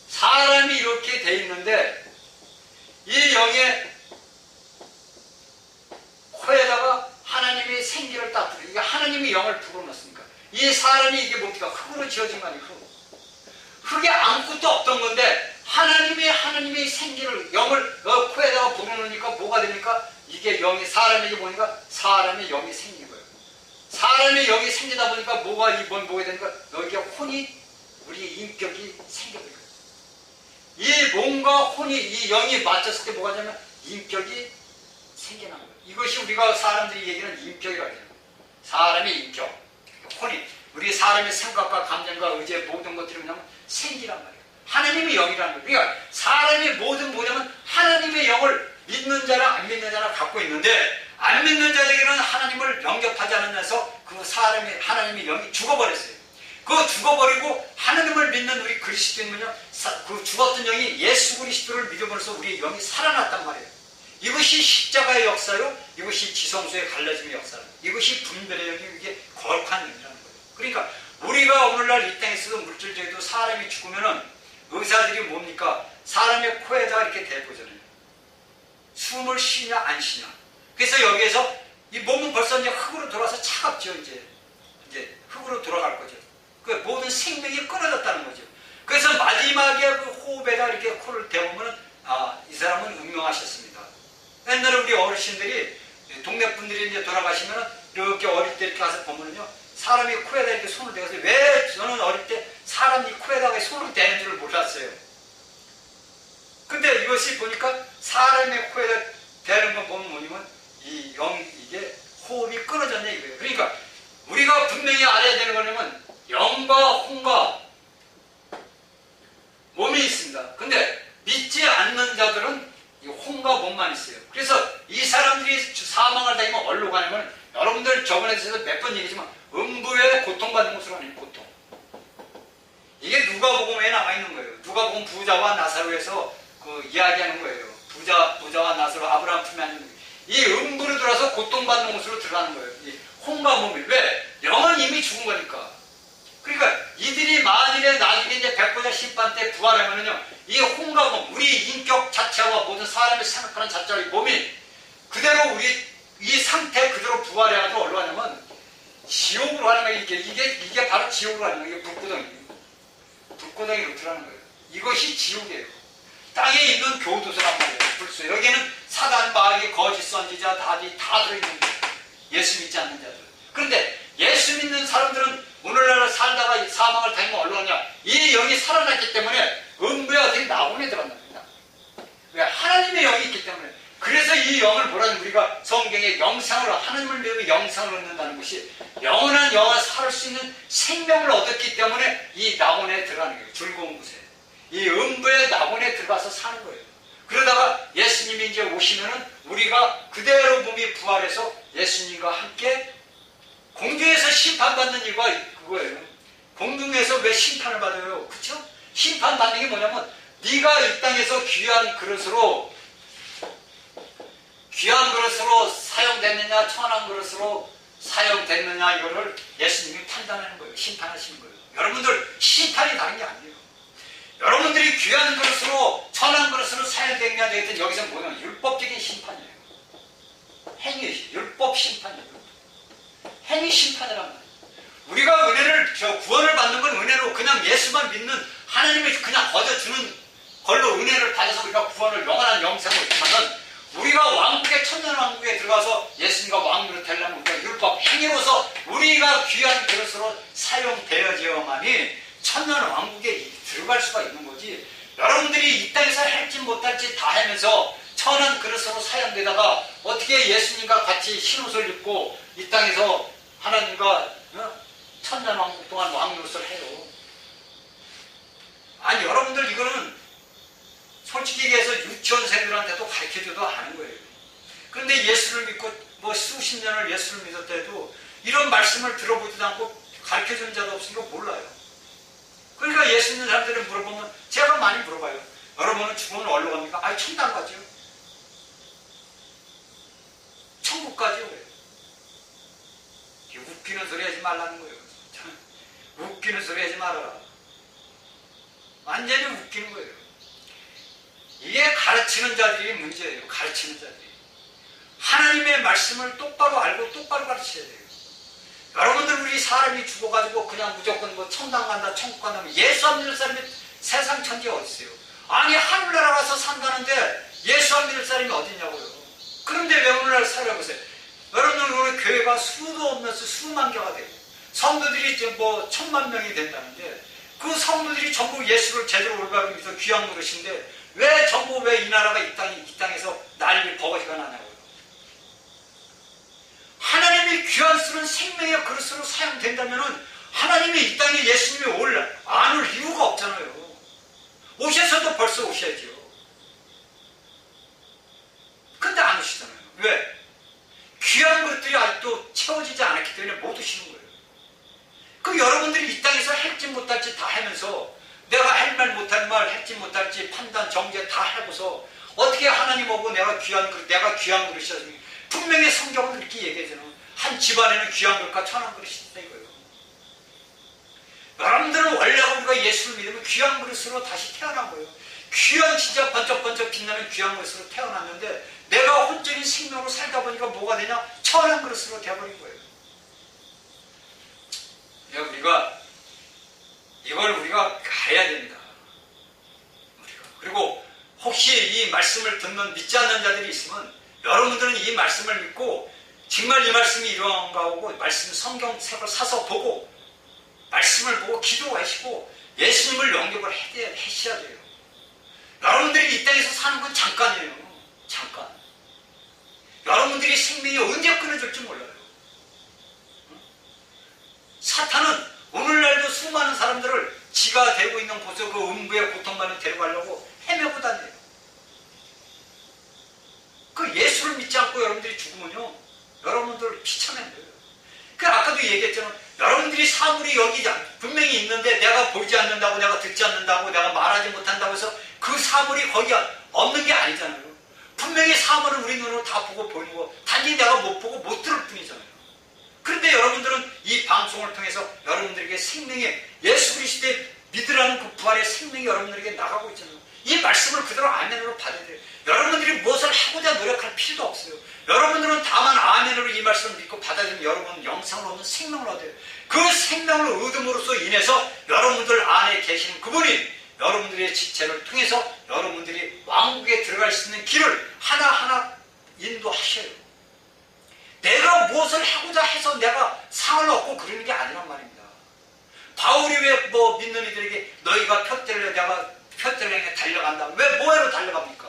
[SPEAKER 1] 사람이 이렇게 돼 있는데 이 영의 코에다가 하나님의 생기를 딱 부르니까 이게 하나님의 영을 불어넣습니까? 이 사람이 이게 뭡니까? 흙으로 지어진 거 아니에요? 흙에 아무것도 없던 건데 하나님의 생기를 영을 코에다가 불어넣으니까 뭐가 됩니까? 이게 영이 사람에게 보니까 사람의 영이 생긴 거예요. 사람의 영이 생기다 보니까 뭐가 되니까 너에게 혼이 우리의 인격이 생겨버려요. 이 몸과 혼이 이 영이 맞췄을 때 뭐가 되냐면 인격이 생겨난 거예요. 이것이 우리가 사람들이 얘기하는 인격이라고 해요. 사람의 인격, 혼이 우리 사람의 생각과 감정과 의지의 모든 것들이 뭐냐면 생기란 말이에요. 하나님의 영이라는 거예요. 그러니까 사람의 모든 뭐냐면 하나님의 영을 믿는 자랑 안 믿는 자랑 갖고 있는데 안 믿는 자에게는 하나님을 영접하지 않으면서 그 사람의 하나님의 영이 죽어버렸어요. 그 죽어버리고 하나님을 믿는 우리 그리스도인은요, 그 죽었던 영이 예수 그리스도를 믿음으로써 우리의 영이 살아났단 말이에요. 이것이 십자가의 역사요. 이것이 지성소의 갈라짐의 역사는 이것이 분별의 영이 이게 거룩한 영이라는 거예요. 그러니까 우리가 오늘날 이 땅에서도 물질적으로 사람이 죽으면은 의사들이 뭡니까? 사람의 코에다가 이렇게 대보잖아요. 숨을 쉬냐 안 쉬냐. 그래서 여기에서 이 몸은 벌써 이제 흙으로 돌아서 차갑죠. 이제 흙으로 돌아갈 거죠. 그 모든 생명이 끊어졌다는 거죠. 그래서 마지막에 그 호흡에다 이렇게 코를 대보면 이 사람은 운명하셨습니다. 옛날에 우리 어르신들이 동네 분들이 이제 돌아가시면 이렇게 어릴 때 이렇게 가서 보면은요 사람이 코에다 이렇게 손을 대서 왜 저는 어릴 때 사람이 코에다가 손을 대는 줄 몰랐어요. 근데 이것이 보니까 사람의 코에다 대는 거 보면 뭐냐면 이게 호흡이 끊어졌냐 이거예요. 그러니까 우리가 분명히 알아야 되는 거냐면 영과 혼과 몸이 있습니다. 근데 믿지 않는 자들은 이 혼과 몸만 있어요. 그래서 이 사람들이 사망을 당하면 어디로 가냐면 여러분들 저번에서 몇 번 얘기했지만 음부에 고통받는 곳으로 가는 고통. 이게 누가복음에 나와 있는 거예요. 누가복음 부자와 나사로에서 그 이야기하는 거예요. 부자와 나사로 아브라함 품에 앉는 이 음부로 들어와서 고통받는 곳으로 들어가는 거예요. 이 혼과 몸이. 왜? 영은 이미 죽은 거니까. 그러니까 이들이 만일에 나중에 이제 백보자 심판 때 부활하면은요, 이 혼과 몸, 우리 인격 자체와 모든 사람이 생각하는 자체와 이 몸이 그대로 이 상태 그대로 부활해가지고 어디로 가냐면 지옥으로 가는 거예요. 이게 바로 지옥으로 가는 거예요. 이게 불구덩이로 들어가는 거예요. 이것이 지옥이에요. 땅에 있는 교도소란 말이에요. 불소. 여기는 사단, 마귀, 거짓 선지자, 다 들어있는 거예요. 예수 믿지 않는 자들. 그런데 예수 믿는 사람들은 오늘날 살다가 사망을 당하면 어디로 가냐? 이 영이 살아났기 때문에 음부에 어떻게 나온에 들어간답니다. 왜? 하나님의 영이 있기 때문에. 그래서 이 영을 뭐라는 우리가 성경에 영상을 하나님을 믿으면 영상을 얻는다는 것이 영원한 영을 살 수 있는 생명을 얻었기 때문에 이 낙원에 들어가는 거예요. 즐거운 곳에. 이 음부의 낙원에 들어가서 사는 거예요. 그러다가 예수님이 이제 오시면은 우리가 그대로 몸이 부활해서 예수님과 함께 공중에서 심판받는 이유가 그거예요. 공중에서 왜 심판을 받아요? 그쵸? 심판받는 게 뭐냐면 네가 이 땅에서 귀한 그릇으로 사용됐느냐 천한 그릇으로 사용됐느냐 이거를 예수님이 판단하는 거예요. 심판하시는 거예요. 여러분들 심판이 다른 게 아니에요. 여러분들이 귀한 그릇으로 천한 그릇으로 사용됐냐 되겠든 여기서 뭐냐면 율법적인 심판이에요. 행위, 율법 심판이에요. 행위 심판이란 말이에요. 우리가 구원을 받는 건 은혜로 그냥 예수만 믿는 하나님이 그냥 거저주는 걸로 은혜를 받아서 우리가 구원을 영원한 영생을 얻지만은 우리가 왕국의 천년왕국에 들어가서 예수님과 왕으로 되려면 우리가 율법 행위로서 우리가 귀한 그릇으로 사용되어야만이 천년왕국에 들어갈 수가 있는 거지. 여러분들이 이 땅에서 할지 못할지 다 하면서 천한 그릇으로 사용되다가 어떻게 예수님과 같이 흰옷을 입고 이 땅에서 하나님과 천년왕국 동안 왕노릇을 해요. 아니 여러분들 이거는 솔직히 얘기해서 유치원생들한테도 가르쳐줘도 아는 거예요. 그런데 예수를 믿고 뭐 수십 년을 예수를 믿었대도 이런 말씀을 들어보지도 않고 가르쳐준 자도 없으니까 몰라요. 그러니까 예수 믿는 사람들을 물어보면 제가 많이 물어봐요. 여러분은 죽으면 어디로 갑니까? 아니 천당 가죠. 천국 가죠. 웃기는 소리 하지 말라는 거예요. 웃기는 소리 하지 말아라. 완전히 웃기는 거예요. 이게 가르치는 자들이 문제예요. 가르치는 자들이. 하나님의 말씀을 똑바로 알고 똑바로 가르쳐야 돼요. 여러분들 우리 사람이 죽어가지고 그냥 무조건 뭐 천당 간다 천국 간다 예수 안 믿을 사람이 세상 천지에 어디 있어요? 아니 하늘나라 가서 산다는데 예수 안 믿을 사람이 어디 있냐고요. 그런데 왜 오늘날 살아보세요. 여러분들 오늘 교회가 수도 없면서 수만 개가 되고 성도들이 이제 뭐 1000만 명이 된다는데 그 성도들이 전부 예수를 제대로 올바로 믿어 귀한 그릇인데 왜 전부 왜 이 나라가 이 땅에서 난리 버거지가 나냐고요. 하나님이 귀한 쓰는 생명의 그릇으로 사용된다면은 하나님이 이 땅에 예수님이 안 올 이유가 없잖아요. 오셔서도 벌써 오셔야죠. 근데 안 오시잖아요. 왜? 귀한 것들이 아직도 채워지지 않았기 때문에 못 오시는 거예요. 그럼 여러분들이 이 땅에서 할지 못할지 다 하면서 내가 할 말 못할 말 할지 못할지 판단 정죄 다 하고서 어떻게 하나님하고 내가 귀한 그릇이었으니 분명히 성경은 이렇게 얘기하잖아요. 한 집안에는 귀한 그릇과 천한 그릇이 있다 이거예요. 여러분들은 원래가 우리가 예수를 믿으면 귀한 그릇으로 다시 태어난 거예요. 귀한 진짜 번쩍번쩍 빛나는 귀한 그릇으로 태어났는데 내가 혼적인 생명으로 살다 보니까 뭐가 되냐? 천한 그릇으로 되어버린 거예요. 이걸 우리가 가야 됩니다. 그리고 혹시 이 말씀을 듣는 믿지 않는 자들이 있으면 여러분들은 이 말씀을 믿고 정말 이 말씀이 이런가 하고 말씀 성경책을 사서 보고 말씀을 보고 기도하시고 예수님을 영접을 하셔야 돼요. 여러분들이 이 땅에서 사는 건 잠깐이에요. 잠깐. 여러분들이 생명이 언제 끊어질지 몰라요. 사탄은 오늘날도 수많은 사람들을 지가 되고 있는 곳에 그 음부의 고통만을 데려가려고 헤매고 다녀요. 그 예수를 믿지 않고 여러분들이 죽으면요, 여러분들 비참해요. 그 아까도 얘기했잖아요. 여러분들이 사물이 여기 분명히 있는데 내가 보이지 않는다고, 내가 듣지 않는다고, 내가 말하지 못한다고 해서 그 사물이 거기 없는 게 아니잖아요. 분명히 사물은 우리 눈으로 다 보고 보이는 거, 단지 내가 못 보고 못 들을 뿐이잖아요. 그런데 여러분들은 이 방송을 통해서 여러분들에게 생명의 예수 그리스도의 믿으라는 그 부활의 생명이 여러분들에게 나가고 있잖아요. 이 말씀을 그대로 아멘으로 받아야 돼요. 여러분들이 무엇을 하고자 노력할 필요도 없어요. 여러분들은 다만 아멘으로 이 말씀을 믿고 받아들이면 여러분은 영생을 얻는 생명을 얻어요. 그 생명을 얻음으로써 인해서 여러분들 안에 계시는 그분이 여러분들의 지체를 통해서 여러분들이 왕국에 들어갈 수 있는 길을 하나하나 인도하셔요. 내가 무엇을 하고자 해서 내가 상을 얻고 그러는 게 아니란 말입니다. 바울이 왜 믿는 이들에게 너희가 표대를 내가 표대를 향해 달려간다. 왜 뭐하러 달려갑니까?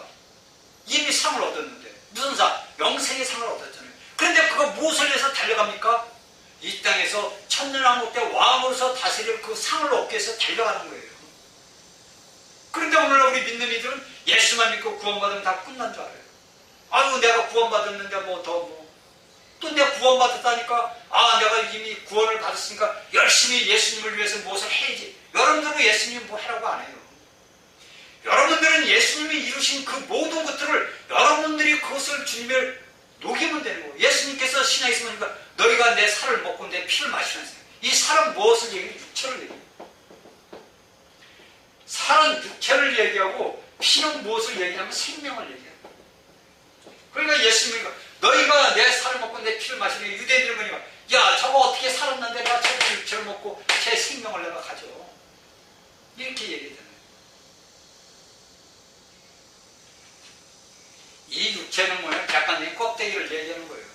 [SPEAKER 1] 이미 상을 얻었는데. 무슨 상? 영생의 상을 얻었잖아요. 그런데 그거 무엇을 위해서 달려갑니까? 이 땅에서 천년왕국 때 왕으로서 다스릴 그 상을 얻기 위해서 달려가는 거예요. 그런데 오늘날 우리 믿는 이들은 예수만 믿고 구원받으면 다 끝난 줄 알아요. 아유, 내가 구원받았는데 또 내가 구원받았다니까, 내가 이미 구원을 받았으니까 열심히 예수님을 위해서 무엇을 해야지. 여러분들은 예수님 뭐 하라고 안 해요. 여러분들은 예수님이 이루신 그 모든 것들을 여러분들이 그것을 주님을 녹이면 되는 거예요. 예수님께서 신약에서 보니까 너희가 내 살을 먹고 내 피를 마시면서, 이 살은 무엇을 얘기해요? 육체를 얘기해요. 살은 육체를 얘기하고 피는 무엇을 얘기하면 생명을 얘기해요. 그러니까 예수님이 너희가 내 살을 먹고 내 피를 마시는 유대인들은 뭐냐, 야 저거 어떻게 살았는데 내가 저거 육체를 먹고 제 생명을 내가 가져, 이렇게 얘기하잖아요. 이 육체는 뭐냐, 약간 껍데기를 얘기하는 거예요.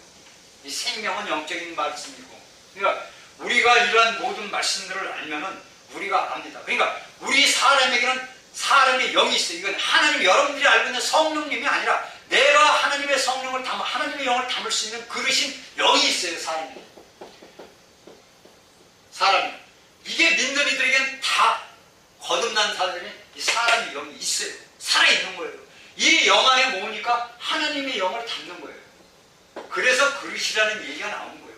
[SPEAKER 1] 이 생명은 영적인 말씀이고, 그러니까 우리가 이러한 모든 말씀들을 알면은 우리가 압니다. 그러니까 우리 사람에게는 사람의 영이 있어요. 이건 하나님, 여러분들이 알고 있는 성령님이 아니라 내가 하나님의 성령을 하나님의 영을 담을 수 있는 그릇인 영이 있어요. 사람이. 이게 믿는 이들에게는 다 거듭난 사람들이 이 사람의 영이 있어요. 살아있는 거예요. 이 영 안에 모으니까 하나님의 영을 담는 거예요. 그래서 그릇이라는 얘기가 나오는 거예요.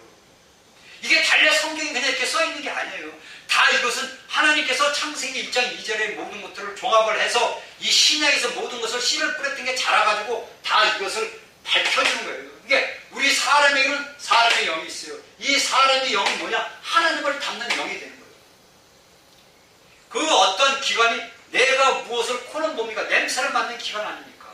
[SPEAKER 1] 이게 달려 성경이 그냥 이렇게 써있는 게 아니에요. 다 이것은 하나님께서 창세기 1장 2절의 모든 것들을 종합을 해서 이 신약에서 모든 것을 씨를 뿌렸던 게 자라가지고 다 이것을 밝혀주는 거예요. 이게 우리 사람에게는 사람의 영이 있어요. 이 사람의 영은 뭐냐? 하나님을 담는 영이 되는 거예요. 그 어떤 기관이 내가 무엇을, 코는 뭡니까? 냄새를 맡는 기관 아닙니까?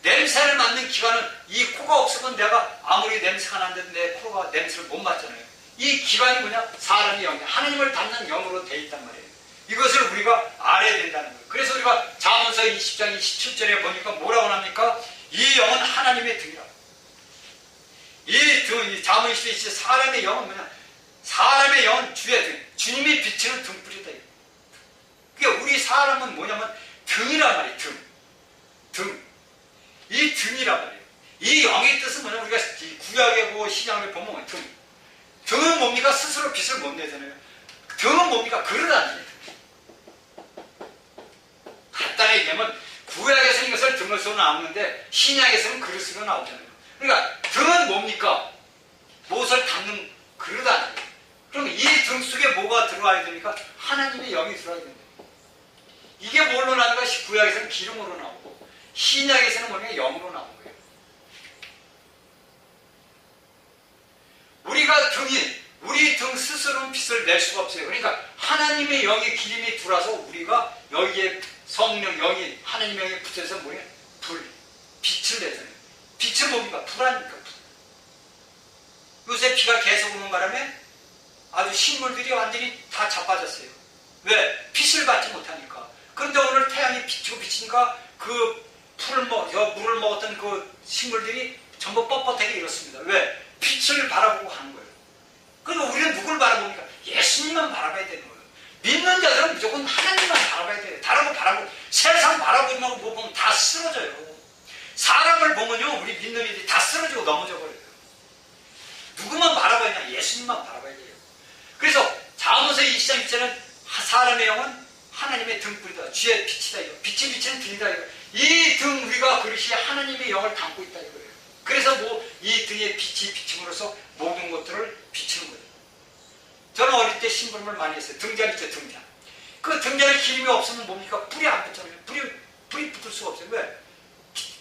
[SPEAKER 1] 냄새를 맡는 기관은 이 코가 없으면 내가 아무리 냄새가 나는데 내 코가 냄새를 못 맡잖아요. 이 기관이 뭐냐? 사람의 영이 하나님을 담는 영으로 되어 있단 말이에요. 이것을 우리가 알아야 된다는 거예요. 그래서 우리가 잠언서 20장 27절에 보니까 뭐라고 합니까? 이 영은 하나님의 등이라. 이 잠언 20장 사람의 영은 뭐냐? 사람의 영은 주의 등, 주님이 비치는 등불이다. 그러니까 우리 사람은 뭐냐면 등이란 말이에요. 등. 이 등이란 말이에요. 이 영의 뜻은 뭐냐? 우리가 구약의 신약을 보면 등은 뭡니까? 스스로 빛을 못 내잖아요. 등은 뭡니까? 그릇 아니에요. 간단히 얘기하면 구약에서는 이것을 등으로 나오는데 신약에서는 그릇으로 나오잖아요. 그러니까 등은 뭡니까? 무엇을 담는 그릇 아니에요. 그럼 이 등 속에 뭐가 들어와야 됩니까? 하나님의 영이 들어와야 됩니다. 이게 뭘로 나오는가? 구약에서는 기름으로 나오고, 신약에서는 뭐냐면 영으로 나온 거예요. 우리 등 스스로는 빛을 낼 수가 없어요. 그러니까 하나님의 영의 기름이 들어와서 우리가 여기에 성령 영이 하나님의 영에 붙어서 뭐냐? 빛을 내잖아요. 빛은 뭡니까? 불 아닙니까? 요새 비가 계속 오는 바람에 아주 식물들이 완전히 다 자빠졌어요. 왜? 빛을 받지 못하니까. 그런데 오늘 태양이 비치니까 그 물을 먹었던 그 식물들이 전부 뻣뻣하게 일었습니다. 왜? 빛을 바라보고 하는 거예요. 그러니까 우리는 누굴 바라봅니까? 예수님만 바라봐야 되는 거예요. 믿는 자들은 무조건 하나님만 바라봐야 돼요. 다른 거 바라보고 세상 바라보기만 보면 다 쓰러져요. 사람을 보면요, 우리 믿는 이들이 다 쓰러지고 넘어져 버려요. 누구만 바라봐야 되냐? 예수님만 바라봐야 돼요. 그래서 잠언서 2장 1절은 사람의 영은 하나님의 등불이다. 주의 빛이다. 이거. 빛이 비치는 등이다. 이거. 이 등 위가 그릇이 하나님의 영을 담고 있다. 이거예요. 그래서 이 등의 빛이 비침으로써 모든 것들을 비추는 거예요. 저는 어릴 때 심부름을 많이 했어요. 등잔 있죠, 등잔. 그 등잔에 기름이 없으면 뭡니까? 불이 안 붙잖아요. 불이 붙을 수가 없어요. 왜?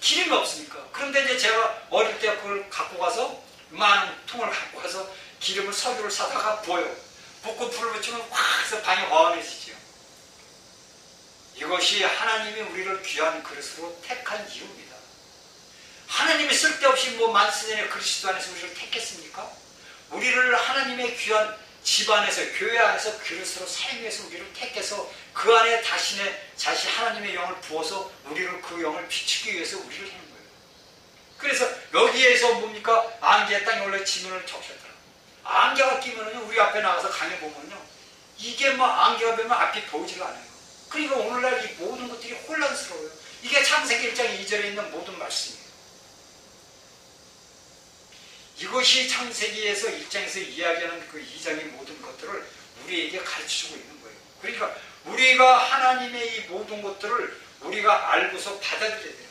[SPEAKER 1] 기름이 없으니까. 그런데 이제 제가 어릴 때 그걸 갖고 가서 많은 통을 갖고 가서 기름을 석유를 사다가 부어요. 붓고 불을 붙이면 확 해서 방이 환해지죠. 이것이 하나님이 우리를 귀한 그릇으로 택한 이유입니다. 하나님이 쓸데없이 만세전에 그리스도 안에서 우리를 택했습니까? 우리를 하나님의 귀한 집 안에서 교회 안에서 그릇으로 사용해서 우리를 택해서 그 안에 자신 하나님의 영을 부어서 우리를 그 영을 비추기 위해서 우리를 하는 거예요. 그래서 여기에서 뭡니까? 안개의 땅에 원래 지면을 적셨더라. 안개가 끼면은요, 우리 앞에 나가서 강에 보면요, 이게 안개가 되면 앞이 보이지가 않아요. 그러니까 오늘날 이 모든 것들이 혼란스러워요. 이게 창세기 1장 2절에 있는 모든 말씀이에요. 이것이 창세기에서 1장에서 이야기하는 그 2장의 모든 것들을 우리에게 가르쳐주고 있는 거예요. 그러니까 우리가 하나님의 이 모든 것들을 우리가 알고서 받아들여야 돼요.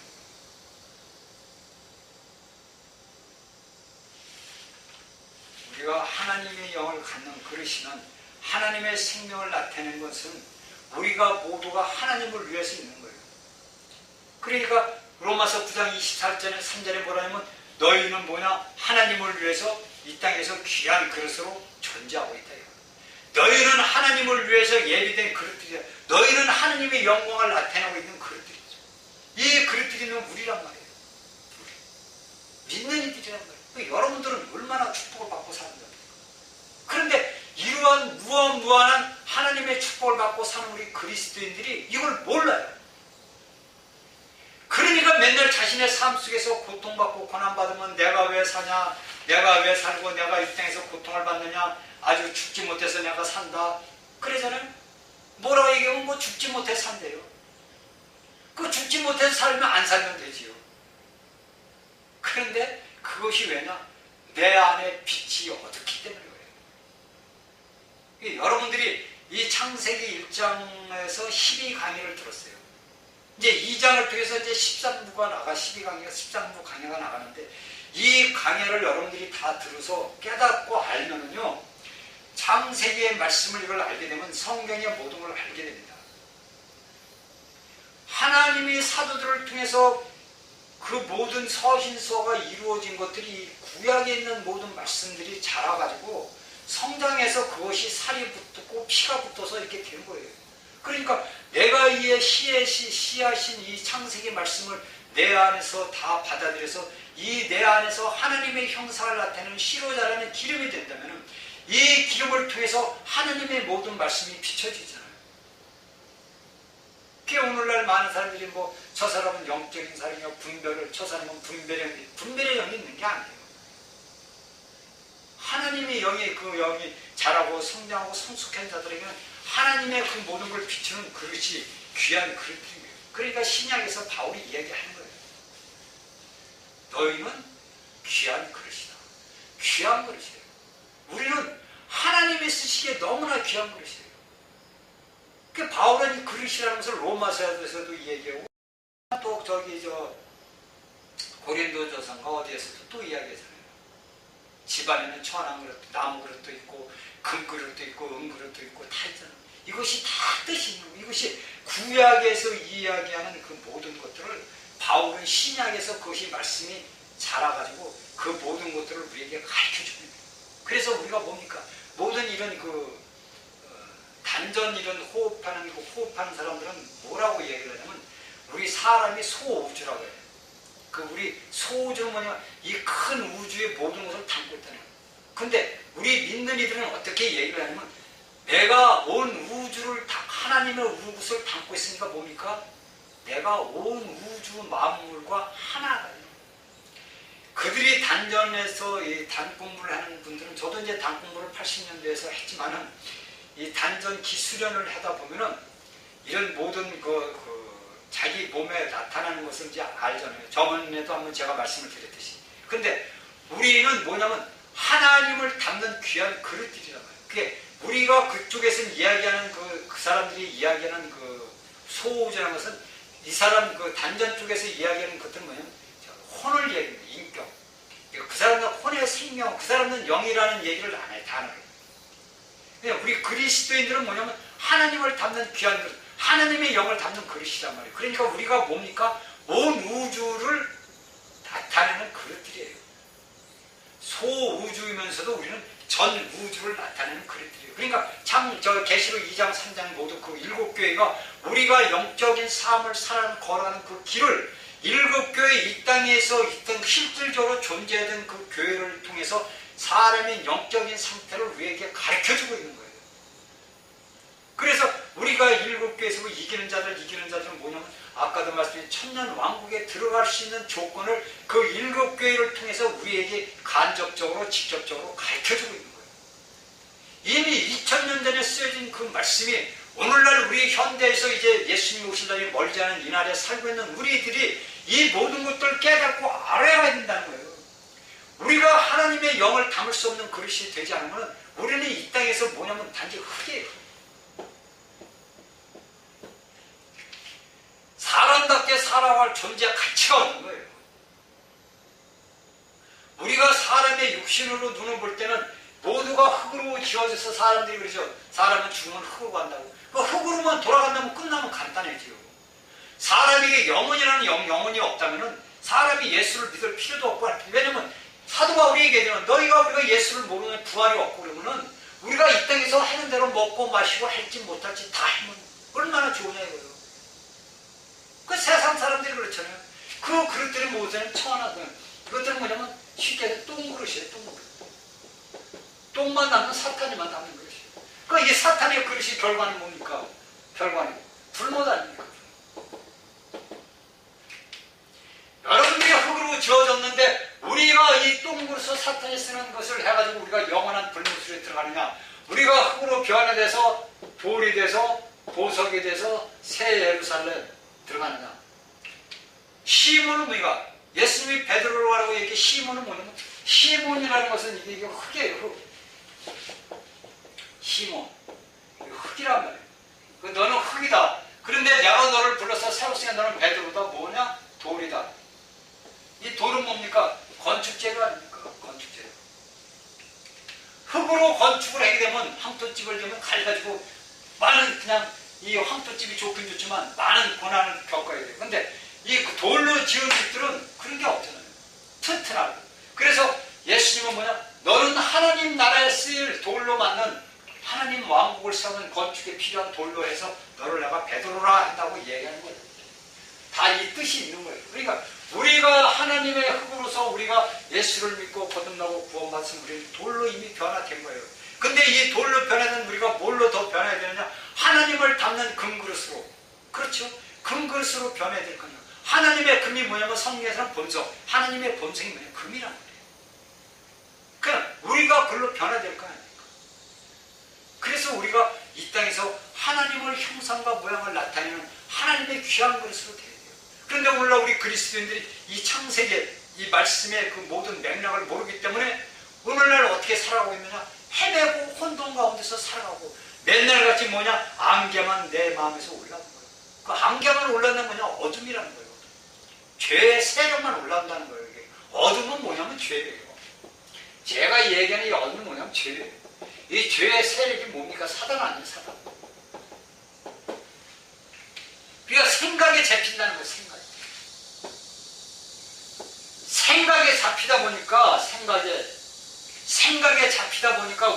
[SPEAKER 1] 우리가 하나님의 영을 갖는 그릇이는 하나님의 생명을 나타내는 것은 우리가 모두가 하나님을 위해서 있는 거예요. 그러니까 로마서 9장 24절에 3절에 뭐라냐면 너희는 뭐냐? 하나님을 위해서 이 땅에서 귀한 그릇으로 존재하고 있다. 너희는 하나님을 위해서 예비된 그릇들이다. 너희는 하나님의 영광을 나타내고 있는 그릇들이죠. 이 그릇들이는 우리란 말이에요. 믿는 이들이란 말이에요. 여러분들은 얼마나 축복을 받고 사는 겁니까? 그런데 이러한 무한한 하나님의 축복을 받고 사는 우리 그리스도인들이 이걸 몰라요. 그러니까 맨날 자신의 삶 속에서 고통받고 고난받으면 내가 왜 사냐, 내가 왜 살고 내가 이 땅에서 고통을 받느냐, 아주 죽지 못해서 내가 산다. 그러잖아요. 뭐라고 얘기하면 죽지 못해 산대요. 그 죽지 못해서 살면 안 살면 되지요. 그런데 그것이 왜냐? 내 안에 빛이 어둡기 때문에 그래요. 여러분들이 이 창세기 1장에서 12강의를 들었어요. 이제 2장을 통해서 이제 13부가 나가, 12강의가 13부 강의가 나가는데 이 강의를 여러분들이 다 들어서 깨닫고 알면은요, 창세기의 말씀을 이걸 알게 되면 성경의 모든 걸 알게 됩니다. 하나님이 사도들을 통해서 그 모든 서신서가 이루어진 것들이 구약에 있는 모든 말씀들이 자라가지고 성장해서 그것이 살이 붙고 피가 붙어서 이렇게 된 거예요. 그러니까 내가 이 씨하신 이 창세기 말씀을 내 안에서 다 받아들여서 이 내 안에서 하나님의 형상을 나타내는 씨로 자라는 기름이 된다면 이 기름을 통해서 하나님의 모든 말씀이 비춰지잖아요. 그게 오늘날 많은 사람들이 저 사람은 영적인 사람이요, 저 사람은 분별의 영이 있는 게 아니에요. 하나님의 영이 그 영이 자라고 성장하고 성숙한 자들에게는 하나님의 그 모든 걸 비추는 그릇이 귀한 그릇들이에요. 그러니까 신약에서 바울이 이야기하는 거예요. 너희는 귀한 그릇이다. 귀한 그릇이에요. 우리는 하나님이 쓰시기에 너무나 귀한 그릇이에요. 그 바울은 이 그릇이라는 것을 로마서에서도 얘기하고 또 고린도전서인가 어디에서도 또 이야기하잖아요. 집안에는 천한 그릇도, 나무 그릇도 있고 금 그릇도 있고 은 그릇도 있고 다 있잖아요. 이것이 다 뜻이 있는 거예요. 이것이 구약에서 이야기하는 그 모든 것들을 바울은 신약에서 그것이 말씀이 자라가지고 그 모든 것들을 우리에게 가르쳐줍니다. 그래서 우리가 뭡니까? 모든 이런 단전 이런 호흡하는 사람들은 뭐라고 얘기를 하냐면 우리 사람이 소우주라고 해요. 우리 소우주는 뭐냐? 이 큰 우주의 모든 것을 담고 있다는 거예요. 근데 우리 믿는 이들은 어떻게 얘기를 하냐면 내가 온 우주를 하나님의 우주를 담고 있으니까 뭡니까? 내가 온 우주 만물과 하나다. 그들이 단전에서 이 단공부를 하는 분들은 저도 이제 단공부를 80년대에서 했지만은 이 단전 기수련을 하다 보면은 이런 모든 자기 몸에 나타나는 것을 이제 알잖아요. 저번에도 한번 제가 말씀을 드렸듯이. 근데 우리는 뭐냐면 하나님을 담는 귀한 그릇들이란 말이에요. 그게 우리가 그쪽에서 이야기하는 그 사람들이 이야기하는 그 소우주라는 것은 이 사람 그 단전 쪽에서 이야기하는 것들은 뭐냐면 혼을 얘기합니다. 인격. 그 사람은 혼의 생명, 그 사람은 영이라는 얘기를 안 해요. 단어를. 그냥 우리 그리스도인들은 뭐냐면 하나님을 담는 귀한 그릇, 하나님의 영을 담는 그릇이란 말이에요. 그러니까 우리가 뭡니까? 온 우주를 나타내는 그릇들이에요. 소우주이면서도 우리는 전 우주를 나타내는 그릇들이에요. 그러니까 계시록 2장 3장 모두 그 7교회가 우리가 영적인 삶을 걸어가는 그 길을 7교회 이 땅에서 있던 실질적으로 존재하던 그 교회를 통해서 사람의 영적인 상태를 우리에게 가르쳐주고 있는 거예요. 그래서 우리가 7교회에서 이기는 자들은 뭐냐면 아까도 말씀드린 천년 왕국에 들어갈 수 있는 조건을 그 7교회를 통해서 우리에게 간접적으로 직접적으로 가르쳐주고 있는 거예요. 이미 2000년 전에 쓰여진 그 말씀이 오늘날 우리 현대에서 이제 예수님이 오실 날이 멀지 않은 이 날에 살고 있는 우리들이 이 모든 것들을 깨닫고 알아야 된다는 거예요. 우리가 하나님의 영을 담을 수 없는 그릇이 되지 않으면 우리는 이 땅에서 뭐냐면 단지 흙이에요. 사람답게 살아갈 존재 가치가 없는 거예요. 우리가 사람의 육신으로 눈을 볼 때는 모두가 흙으로 지어져서 사람들이 그러죠. 사람은 죽으면 흙으로 간다고. 그 흙으로만 돌아간다면 끝나면 간단해지요. 사람에게 영혼이라는 영혼이 없다면 사람이 예수를 믿을 필요도 없고, 왜냐면 사도 바울이 얘기하잖아요. 우리가 예수를 모르는 부활이 없고 그러면은 우리가 이 땅에서 하는 대로 먹고 마시고 할지 못할지 다 하면 얼마나 좋으냐 이거예요. 그 세상 사람들이 그렇잖아요. 그 그릇들이 뭐냐면 청하나든 그것들은 뭐냐면 쉽게 해서 똥그릇이에요. 똥그릇. 똥만 남는 사탄이만 남는 그릇이에요. 그러니까 이 사탄의 그릇이 결과는 뭡니까? 결과는 불못 아닙니까? 여러분들이 흙으로 지어졌는데 우리가 이 똥그릇을 사탄이 쓰는 것을 해가지고 우리가 영원한 불못술에 들어가느냐? 우리가 흙으로 변화돼서 돌이 돼서 보석이 돼서 새 예루살렘 들어가느냐? 시몬은 뭐가? 예수님이 베드로로 가라고 얘기해. 시몬은 뭐냐면 시몬이라는 것은 이게 흙이에요. 흙. 시몬. 흙이란 말이에요. 너는 흙이다. 그런데 내가 너를 불러서 세웠으니까 너는 베드로다. 뭐냐? 돌이다. 이 돌은 뭡니까? 건축재료 아닙니까? 건축재료. 흙으로 건축을 하게 되면 황토집을 되면 가지고 많은 그냥 이 황토집이 좋긴 좋지만 많은 고난을 겪어야 돼요. 근데 이 돌로 지은 집들은 그런 게 없잖아요. 튼튼하고. 그래서 예수님은 뭐냐? 너는 하나님 나라에 쓰일 돌로 만든 하나님 왕국을 세우는 건축에 필요한 돌로 해서 너를 내가 베드로라 한다고 얘기하는 거예요. 다 이 뜻이 있는 거예요. 그러니까 우리가 하나님의 흙으로서 우리가 예수를 믿고 거듭나고 구원받은 우리는 돌로 이미 변화된 거예요. 근데 이 돌로 변화된 우리가 뭘로 더 변해야 되느냐? 하나님을 담는 금그릇으로. 그렇죠? 금그릇으로 변해야 될 거냐? 하나님의 금이 뭐냐면 성경에서는 본성. 하나님의 본성이 뭐냐? 금이란 말이에요. 그냥 우리가 그걸로 변화될 거 아닙니까? 그래서 우리가 이 땅에서 하나님을 형상과 모양을 나타내는 하나님의 귀한 그릇으로 돼야 돼요. 그런데 오늘날 우리 그리스도인들이 이 창세기, 이 말씀의 그 모든 맥락을 모르기 때문에 오늘날 어떻게 살아가고 있느냐? 헤매고 혼돈 가운데서 살아가고 맨날 같이 뭐냐? 안개만 내 마음에서 올라오는 거예요. 그 안개만 올라오는 뭐냐? 어둠이라는 거예요. 죄의 세력만 올라온다는 거예요. 이게. 어둠은 뭐냐면 죄예요. 제가 얘기하는 이 어둠은 뭐냐면 죄예요. 이 죄의 세력이 뭡니까? 사단 아니에요, 사단. 그러니까 생각에 잡힌다는 거예요, 생각. 생각에 잡히다 보니까 생각에 잡히다 보니까